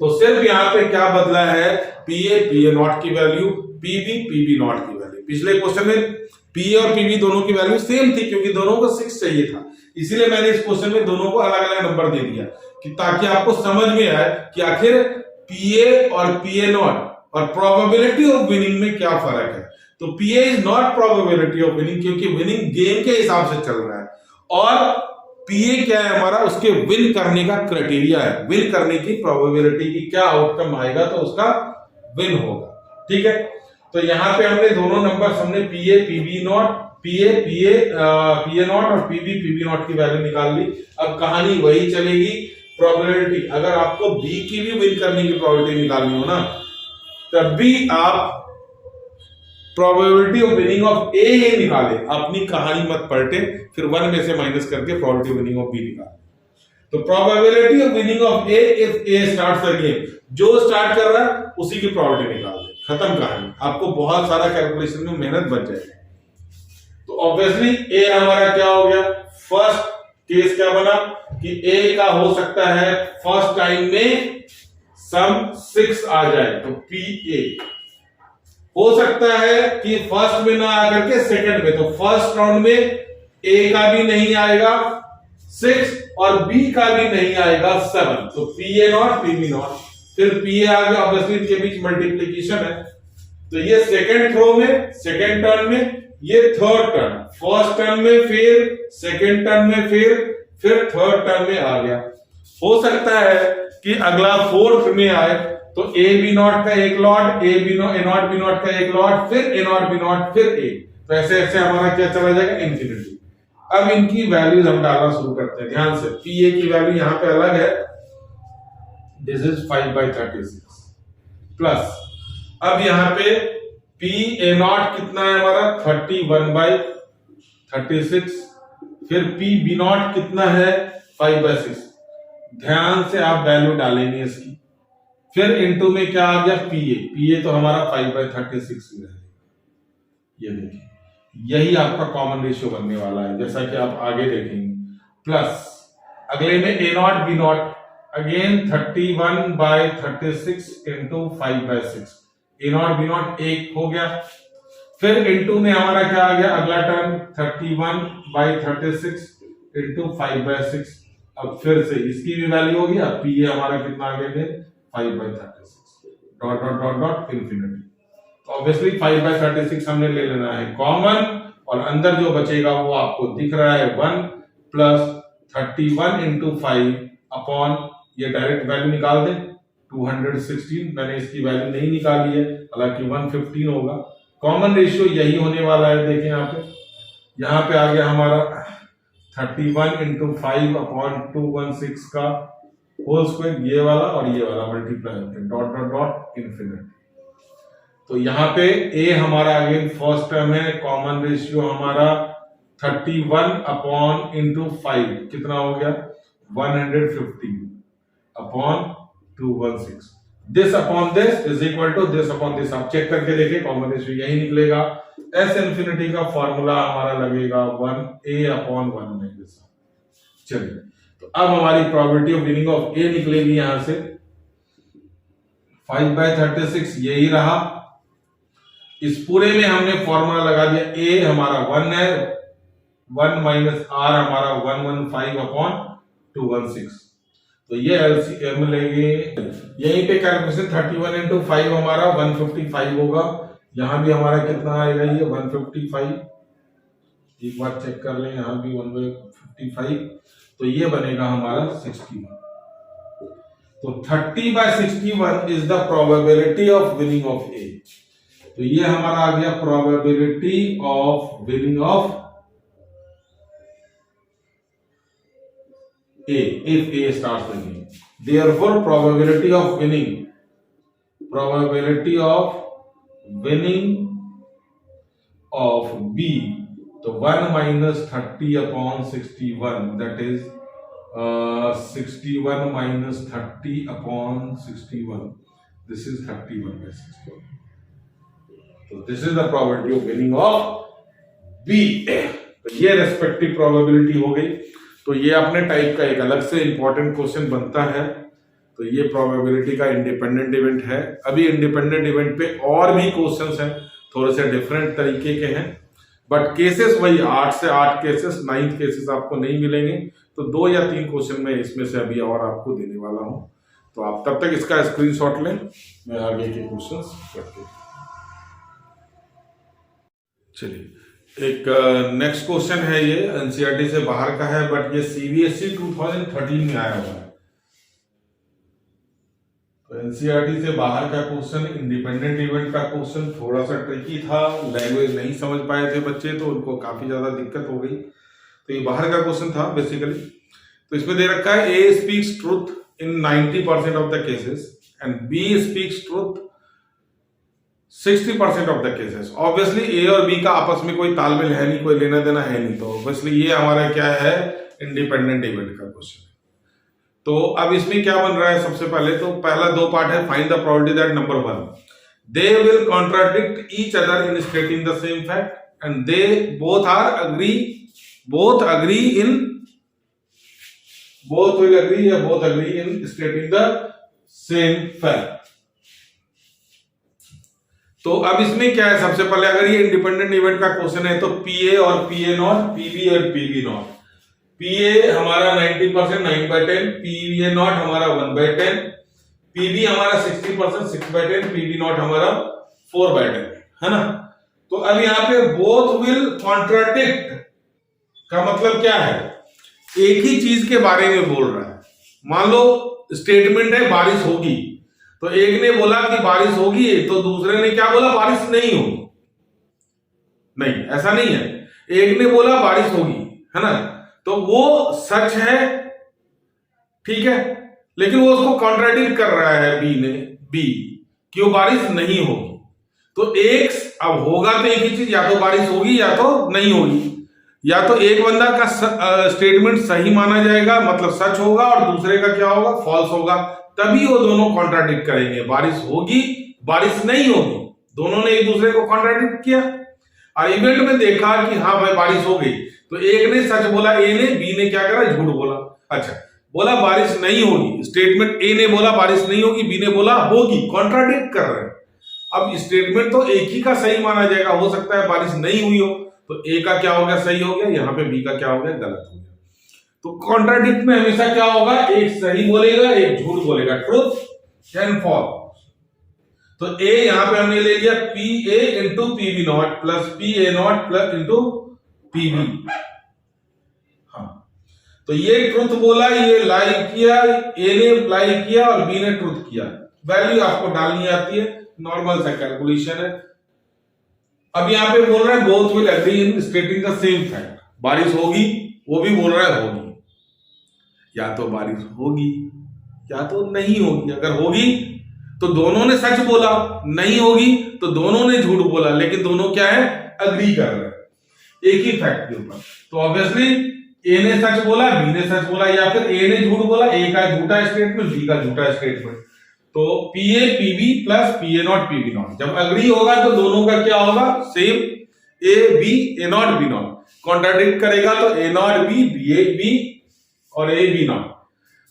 तो सिर्फ यहां पे क्या बदला है, पीए पीए नॉट की वैल्यू, पीबी पीबी नॉट की वैल्यू। पिछले क्वेश्चन में पीए और पीबी दोनों की वैल्यू सेम थी, क्योंकि दोनों को 6 चाहिए था, इसीलिए मैंने इस क्वेश्चन में दोनों को अलग अलग नंबर दे दिया, कि ताकि आपको समझ में आए कि आखिर पीए और पीए नॉट और प्रोबेबिलिटी ऑफ विनिंग में क्या फर्क है। तो P A is not probability of winning, क्योंकि विनिंग गेम के हिसाब से चल रहा है, और पीए क्या है हमारा, उसके विन करने का क्राइटेरिया है, विन करने की प्रोबेबिलिटी की क्या आउटकम आएगा तो उसका विन होगा। ठीक है, तो यहां पे हमने दोनों नंबर हमने P A P B not, P A P A P A not और पीबी पीबी नॉट की वैल्यू निकाल ली। अब कहानी वही चलेगी, प्रोबेबिलिटी, अगर आपको बी की भी विन करने की प्रोबेबिलिटी निकालनी हो ना, तब भी आप प्रोबेबिलिटी ऑफ विनिंग ऑफ ए ही निकाले, अपनी कहानी मत पलटे, फिर 1 में से माइनस करके probability of winning of B निकाले। तो probability of winning of A if A starts the game, जो स्टार्ट कर रहा है उसी की प्रोबेबिलिटी निकाल दे, खत्म कहानी। आपको बहुत सारा कैलकुलेशन में मेहनत बच जाएगी। तो ऑब्वियसली ए हमारा क्या हो गया, फर्स्ट केस क्या बना कि ए का हो सकता है फर्स्ट टाइम में सम 6 आ जाए, तो पी ए हो सकता है कि फर्स्ट में ना आकर के सेकंड में, तो फर्स्ट राउंड में ए का भी नहीं आएगा 6 और बी का भी नहीं आएगा 7, तो P A not PB not, फिर पी ए आ गया, ऑब्वियसली इनके बीच मल्टीप्लीकेशन है, तो ये सेकंड थ्रो में, सेकंड टर्न में, ये थर्ड टर्न, फर्स्ट टर्न में फेल, सेकंड टर्न में फेल, फिर थर्ड टर्न में आ गया। हो सकता है कि अगला फोर्थ में आए, तो ए बी नॉट का एक lot, A not B not का एक लॉट, फिर ए नॉट बी नॉट, फिर ए, तो ऐसे ऐसे हमारा क्या चला जाएगा, इंफिनिटी। अब इनकी वैल्यूज हम डालना शुरू करते हैं ध्यान से। पी ए की वैल्यू यहां पे अलग है, दिस इज 5/36 प्लस, अब यहां पे पी ए नॉट कितना है हमारा 31/36, फिर पी बी नॉट कितना है 5/6। ध्यान से आप वैल्यू डालेंगे इसकी, फिर इनटू में क्या आ गया पीए, पीए तो हमारा 5/36 ही रहेगा। ये देखिए, यही आपका कॉमन रेशियो बनने वाला है, जैसा कि आप आगे देखेंगे। प्लस अगले में A not B not, again 31/36 into 5/6, A not B not एक हो गया, फिर इनटू में हमारा क्या आ गया अगला टर्म 31/36 इंटू 5/6। अब फिर से इसकी भी वैल्यू होगी, अब पीए हमारा कितना आ गया 5/36 dot dot dot dot infinity. तो ऑब्वियसली 5/36 हमने ले लेना है कॉमन, और अंदर जो बचेगा वो आपको दिख रहा है 1 प्लस 31 इंटू 5 अपॉन, ये डायरेक्ट वैल्यू निकाल दें 216, मैंने इसकी वैल्यू नहीं निकाली है, हालांकि 115 होगा। कॉमन रेशियो यही होने वाला है, देखें यहाँ पे आ गया हमारा 31 इंटू 5 अपॉन 216 का होल स्क्वायर, ये वाला और ये वाला मल्टीप्लाई होते हैं डॉट डॉट डॉट इंफिनिटी। तो यहाँ पे ए हमारा अगेन फर्स्ट टर्म है, कॉमन रेशियो हमारा 31 अपॉन इंटू 5 कितना हो गया 115 upon 216, this upon this is equal to this upon this. आप चेक करके देखिए कॉमन रेशियो यही निकलेगा। एस इंफिनिटी का फॉर्मूला हमारा लगेगा 1a अपॉन 1 माइनस। चलिए, तो अब हमारी प्रोबेबिलिटी ऑफ विनिंग ऑफ ए निकलेगी यहां से 5/36 यही रहा। इस पूरे में हमने फॉर्मूला लगा दिया, ए हमारा 1 है, 1 माइनस आर हमारा 115 अपॉन 216, तो ये एलसीएम लेंगे। यहीं पे कैलकुलेशन 31 इंटू 5 हमारा 155 होगा, यहां भी हमारा कितना आएगा ये 155, एक बार चेक कर लें, यहां भी 155, तो ये बनेगा हमारा 61। तो 30/61 is the probability of winning of A. तो ये हमारा आ गया probability of winning of A if A starts the game. Therefore, probability of winning of B, तो 1 minus 30 upon 61, that is 61 minus 30 upon 61. This is 31 by 61. So this is the probability of winning of B. तो ये respective probability हो गई। तो ये अपने type का एक अलग से इंपॉर्टेंट क्वेश्चन बनता है। तो ये प्रोबेबिलिटी का इंडिपेंडेंट इवेंट है। अभी इंडिपेंडेंट इवेंट पे और भी क्वेश्चंस हैं, थोड़े से डिफरेंट तरीके के हैं, बट केसेस वही 8 से 8 केसेस, 9 केसेस आपको नहीं मिलेंगे। तो 2 या 3 क्वेश्चन में इसमें से अभी और आपको देने वाला हूं। तो आप तब तक इसका स्क्रीनशॉट लें, मैं आगे के क्वेश्चंस करते हैं। चलिए, एक नेक्स्ट क्वेश्चन है, ये एनसीईआरटी से बाहर का है, बट ये सीबीएसई 2013 में आया हुआ है। तो एनसीईआरटी से बाहर का क्वेश्चन, इंडिपेंडेंट इवेंट का क्वेश्चन थोड़ा सा ट्रिकी था, लैंग्वेज नहीं समझ पाए थे बच्चे, तो उनको काफी ज्यादा दिक्कत हो गई। तो ये बाहर का क्वेश्चन था बेसिकली। तो इसमें दे रखा है A speaks truth in 90% of the cases and B speaks truth 60% of the cases. Obviously A और बी का आपस में कोई तालमेल है नहीं, कोई लेना देना है नहीं, तो ऑब्वियसली ये हमारा क्या है, इंडिपेंडेंट इवेंट का क्वेश्चन। तो अब इसमें क्या बन रहा है, सबसे पहले तो पहला 2 पार्ट है, find the probability that number 1 they will contradict each other in stating the same fact and they both agree in stating the same fact। तो अब इसमें क्या है, सबसे पहले अगर ये इंडिपेंडेंट इवेंट का क्वेश्चन है तो पीए और पीए नॉट, पीबी और पीबी नॉट। पीए हमारा 90% 9/10, पीए नॉट हमारा 1/10, पीबी हमारा 60% 6/10, पीबी नॉट हमारा 4/10, है ना। तो अब यहाँ पे बोथ विल कॉन्ट्राडिक्ट का मतलब क्या है, एक ही चीज के बारे में बोल रहा है। मान लो स्टेटमेंट है बारिश होगी, तो एक ने बोला कि बारिश होगी, तो दूसरे ने क्या बोला, बारिश नहीं होगी। नहीं, ऐसा नहीं है, एक ने बोला बारिश होगी, है ना, तो वो सच है, ठीक है, लेकिन वो उसको कॉन्ट्राडिक्ट कर रहा है बी कि वो बारिश नहीं होगी। तो एक अब होगा तो एक ही चीज, या तो बारिश होगी या तो नहीं होगी। या तो एक बंदा का स्टेटमेंट सही माना जाएगा, मतलब सच होगा, और दूसरे का क्या होगा, फॉल्स होगा, तभी वो दोनों कॉन्ट्राडिक्ट करेंगे। बारिश होगी, बारिश नहीं होगी, दोनों ने एक दूसरे को कॉन्ट्राडिक्ट किया। और इवेंट में देखा कि हाँ भाई बारिश हो गई, तो एक ने सच बोला ए ने, बी ने क्या करा, झूठ बोला। अच्छा, बोला बारिश नहीं होगी, स्टेटमेंट ए ने बोला बारिश नहीं होगी, बी ने बोला होगी, कॉन्ट्राडिक्ट कर रहे हैं। अब स्टेटमेंट तो एक ही का सही माना जाएगा, हो सकता है बारिश नहीं हुई हो, तो ए का क्या हो गया, सही हो गया, यहाँ पे बी का क्या हो गया, गलत हो गया। तो कॉन्ट्राडिक्ट में हमेशा क्या होगा, एक सही बोलेगा, एक झूठ बोलेगा, ट्रूथ एंड फॉल्स। तो ए यहां पे हमने ले लिया P A into PB not plus P A not plus into PB. हाँ, तो ये ट्रूथ बोला, ये लाई किया, ए ने लाई किया और बी ने ट्रूथ किया। वैल्यू आपको डालनी आती है, नॉर्मल सा कैलकुलेशन है। अब यहां पे बोल रहा है both will agree in stating the same fact, बारिश होगी, वो भी बोल रहा है होगी। या तो बारिश होगी या तो नहीं होगी। अगर होगी तो दोनों ने सच बोला, नहीं होगी तो दोनों ने झूठ बोला, लेकिन दोनों क्या है, अग्री कर रहे हैं एक ही फैक्ट के ऊपर। तो ऑब्वियसली ए ने सच बोला, बी ने सच बोला, या फिर ए ने झूठ बोला, ए का झूठा स्टेटमेंट, बी का झूठा स्टेटमेंट। तो P A P B plus P A not PB not, जब अग्री होगा तो दोनों का क्या होगा, same, A B A not B not. Contradict करेगा तो A not B B A B और ए बी नॉट।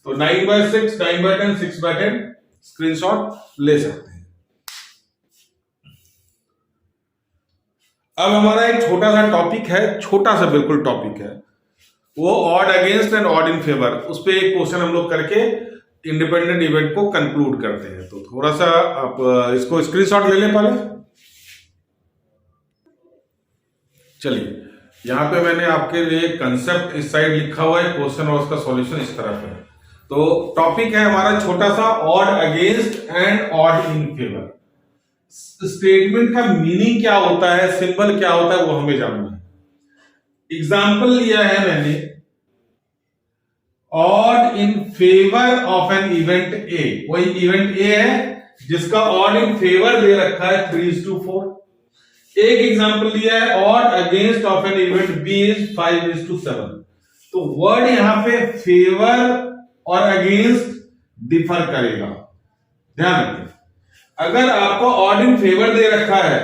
तो 9/6 9/10 6/10 स्क्रीनशॉट ले सकते हैं। अब हमारा एक छोटा सा टॉपिक है, छोटा सा बिल्कुल टॉपिक है, वो odd against and odd in favour. उस पे एक क्वेश्चन हम लोग करके इंडिपेंडेंट इवेंट को कंक्लूड करते हैं। तो थोड़ा सा आप इसको स्क्रीनशॉट ले लें पहले। चलिए, यहां पे मैंने आपके लिए कंसेप्ट इस साइड लिखा हुआ है, क्वेश्चन और उसका सॉल्यूशन इस तरफ है। तो टॉपिक है हमारा छोटा सा, odd against and odd in favour. Statement का मीनिंग क्या होता है, सिंबल क्या होता है, वो हमें जानना है। एग्जाम्पल लिया है मैंने odd in favour of an event A, कोई इवेंट ए है जिसका ऑड इन फेवर दे रखा है 3:4। एक एग्जांपल दिया है odd against of an event B is 5:7। तो वर्ड यहां पे फेवर और अगेंस्ट डिफर करेगा, ध्यान रखें। अगर आपको ऑड इन फेवर दे रखा है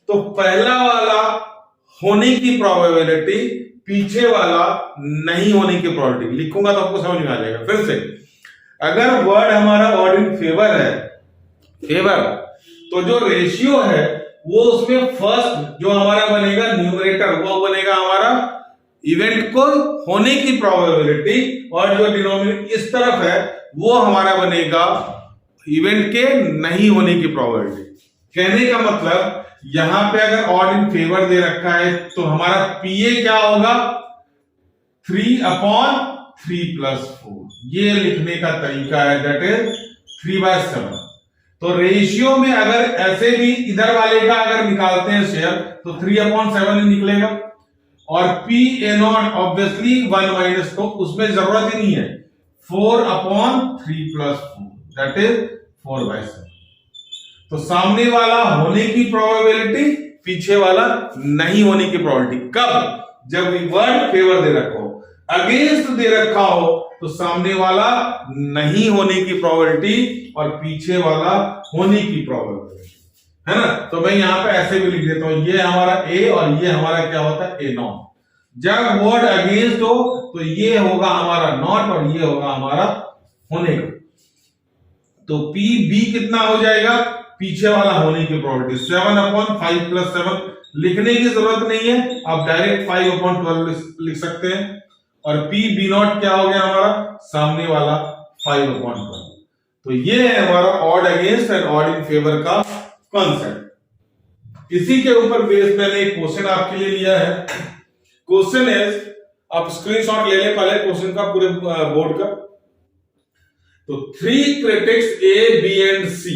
तो पहला वाला होने की प्रोबेबिलिटी पीछे वाला नहीं होने की प्रोबेबिलिटी, लिखूंगा तो आपको समझ में आ जाएगा। फिर से, अगर वर्ड हमारा ऑड इन फेवर है, फेवर, तो जो रेशियो है वो उसमें फर्स्ट जो हमारा बनेगा न्यूमरेटर, वो बनेगा हमारा इवेंट को होने की प्रोबेबिलिटी, और जो डिनोमिनेटर इस तरफ है वो हमारा बनेगा इवेंट के नहीं होने की प्रोबेबिलिटी। कहने का मतलब यहां पे अगर ऑड इन फेवर दे रखा है तो हमारा पीए क्या होगा 3/3+4, ये लिखने का तरीका है, दैट इज 3/7। तो रेशियो में अगर ऐसे भी इधर वाले का अगर निकालते हैं शेयर तो 3/7 ही निकलेगा, और पी ए नॉट ऑब्वियसली 1 तो उसमें जरूरत ही नहीं है, 4/3+4 दैट इज 4/7। तो सामने वाला होने की प्रोबेबिलिटी, पीछे वाला नहीं होने की प्रोबेबिलिटी। कब? जब वर्ड फेवर दे रखा हो, अगेंस्ट दे रखा हो तो सामने वाला नहीं होने की प्रोबेबिलिटी और पीछे वाला होने की प्रोबेबिलिटी, है ना। तो मैं यहां पे ऐसे भी लिख देता हूं, ये हमारा ए और ये हमारा क्या होता है ए नॉट। जब वर्ड अगेंस्ट हो तो ये होगा हमारा नॉट और ये होगा हमारा होने का। तो पी बी कितना हो जाएगा, पीछे वाला होने की प्रोबेबिलिटी 7/5+7, लिखने की जरूरत नहीं है, आप डायरेक्ट 5/12 लिख सकते हैं। और पी बी नॉट क्या हो गया हमारा, सामने वाला 5/12। तो ये है हमारा odd against and odd in favour का कॉन्सेप्ट। इसी के ऊपर बेस मैंने एक क्वेश्चन आपके लिए लिया है। क्वेश्चन इज, आप स्क्रीनशॉट ले लें पहले क्वेश्चन का, पूरे बोर्ड का। तो 3 critics A B and C,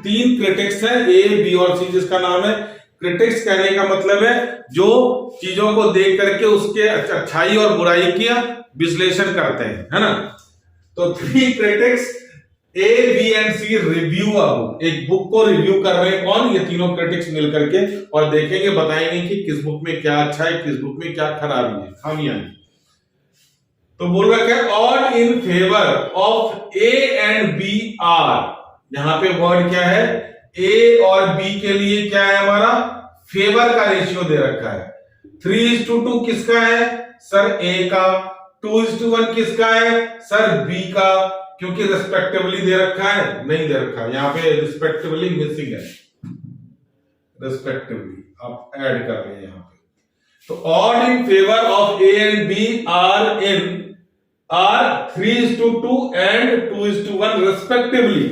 3 critics है ए बी और सी, जिसका नाम है क्रिटिक्स। कहने का मतलब है जो चीजों को देख करके उसके अच्छाई और बुराई का विश्लेषण करते हैं, है ना। तो 3 critics A B and C review a book, एक बुक को रिव्यू कर रहे हैं। कौन? ये तीनों क्रिटिक्स मिल करके, और देखेंगे, बताएंगे कि किस बुक में क्या अच्छा है, किस बुक में क्या खराबी है, खामियां हैं। तो बोल रखा है odd in favour of A and B are. यहां पे वर्ड क्या है, ए और बी के लिए क्या है हमारा फेवर का रेशियो दे रखा है। 3:2 किसका है सर, ए का। 2:1 किसका है सर, बी का। क्योंकि रिस्पेक्टिवली दे रखा है, नहीं दे रखा है, यहां पे रिस्पेक्टिवली मिसिंग है, रिस्पेक्टिवली आप ऐड कर रहे हैं यहां पे। तो odd in favour of A and B are in are 3:2 and 2:1 respectively.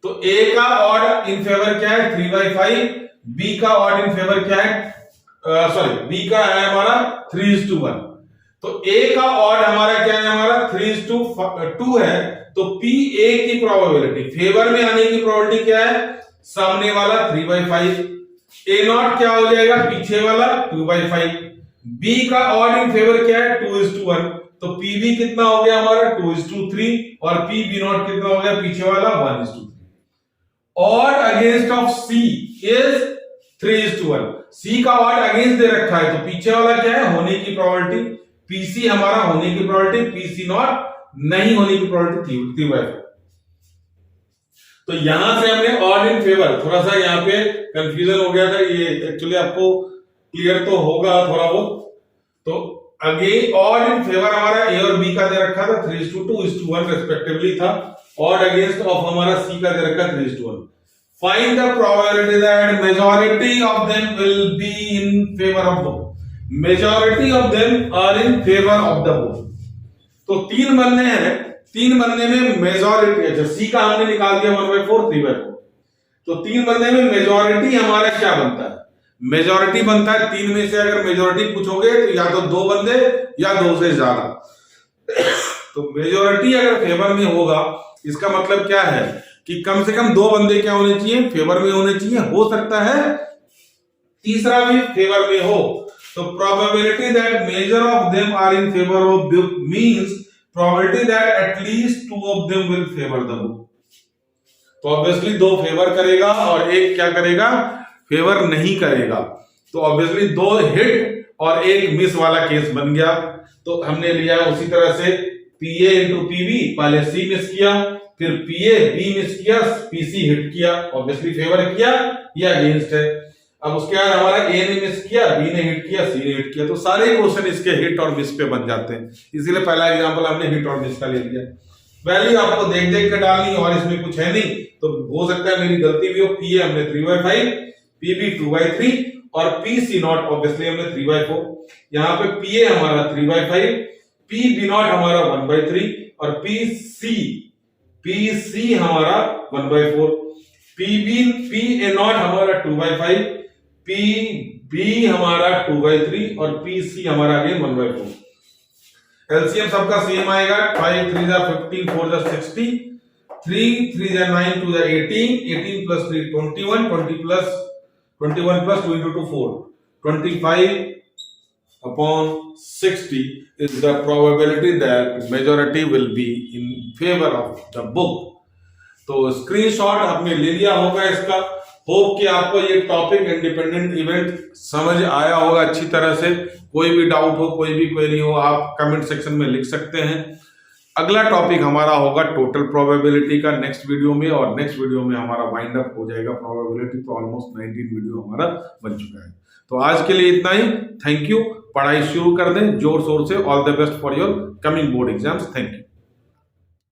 तो ए का ऑड इन फेवर क्या है 3/5, बी का ऑड इन फेवर क्या है, सॉरी बी का है हमारा 3:1। तो ए का ऑड हमारा क्या है, हमारा 3:2 है। तो पी ए की प्रोबेबिलिटी, फेवर में आने की प्रोबेबिलिटी क्या है, सामने वाला 3/5। ए नॉट क्या हो जाएगा, पीछे वाला 2/5। बी का ऑड इन फेवर क्या है 2:1, तो पी बी कितना हो गया हमारा 2:3, और पी बी नॉट कितना हो गया पीछे वाला 1:3। Odd against of C is 3:1। C का ऑड अगेंस्ट दे रखा है, तो पीछे वाला क्या है, होने की प्रोबेबिलिटी। पीसी हमारा होने की प्रोबेबिलिटी, पीसी नॉट नहीं होने की प्रोबेबिलिटी 3/5। तो यहां से हमने ऑड इन फेवर, थोड़ा सा यहां पे कंफ्यूजन हो गया था, ये एक्चुअली आपको क्लियर तो होगा थोड़ा बहुत। तो अगेन ऑड इन फेवर हमारा ए और बी का दे रखा था 3:2:1 रेस्पेक्टिवली था। ऑड अगेंस्ट ऑफ हमारा सी का दे रखा 3:1। Find the probability that majority of them will be in favour of book. Majority of them are in favour of the book. तो 3 बनने हैं, 3 बनने में मेजॉरिटी, अच्छा सी का हमने निकाल दिया 1/4 3/4। तो 3 बनने में मेजॉरिटी हमारा क्या बनता है, मेजॉरिटी बनता है 3 में से अगर मेजॉरिटी पूछोगे तो या तो 2 बंदे या 2 से ज्यादा। तो मेजॉरिटी अगर फेवर में होगा, इसका मतलब क्या है कि कम से कम 2 बंदे क्या होने चाहिए, फेवर में होने चाहिए। हो सकता है तीसरा भी फेवर में हो। तो probability that major of them are in favour of book means probability that at least 2 of them will favour the book. तो ऑब्वियसली 2 फेवर करेगा और एक क्या करेगा, फेवर नहीं करेगा। तो ऑब्वियसली 2 हिट और 1 मिस वाला केस बन गया। तो हमने लिया उसी तरह से पीए इंटू पीबी, पहले सी मिस किया, फिर पीए बी मिस किया, पीसी हिट किया, ऑब्वियसली फेवर किया या अगेंस्ट है। अब उसके बाद हमारा ए ने मिस किया, बी ने हिट किया, सी ने हिट किया, तो सारे क्वेश्चन इसके हिट और मिस पे बन जाते हैं। इसीलिए पहला एग्जांपल हमने हिट और मिस का ले लिया। वैल्यू आपको देख देख के डालनी और इसमें कुछ है नहीं, तो हो सकता है मेरी गलती भी हो। पीए हमने 3/5, पीबी 2/3 और पीसी नॉट ऑब्वियसली हमने 3/4। यहाँ पे पीए हमारा 3/5, पीबी नॉट हमारा 1/3 और पीसी हमारा 1/4, पीए नॉट हमारा 2/5, पीबी हमारा 2/3 और पीसी हमारा अगेन 1/4। एलसीएम सबका सेम आएगा, 5 3 जा 15, 4 जा 60, 3 3 जा 9, 2 जा 18, 18 plus 3 21, 20 plus 21 plus 2 into 2 4, 25 upon 60 is the probability that majority will be in favor of the book। तो स्क्रीनशॉट आपने ले लिया होगा इसका। होप कि आपको ये टॉपिक इंडिपेंडेंट इवेंट समझ आया होगा अच्छी तरह से। कोई भी डाउट हो, कोई भी क्वेरी हो, आप कमेंट सेक्शन में लिख सकते हैं। अगला टॉपिक हमारा होगा टोटल प्रोबेबिलिटी का नेक्स्ट वीडियो में, और नेक्स्ट वीडियो में हमारा वाइंड अप हो जाएगा प्रोबेबिलिटी। तो ऑलमोस्ट 19 वीडियो हमारा बन चुका है। तो आज के लिए इतना ही। Thank you. पढ़ाई शुरू कर दें जोर शोर से। All the best for your coming board exams. Thank you.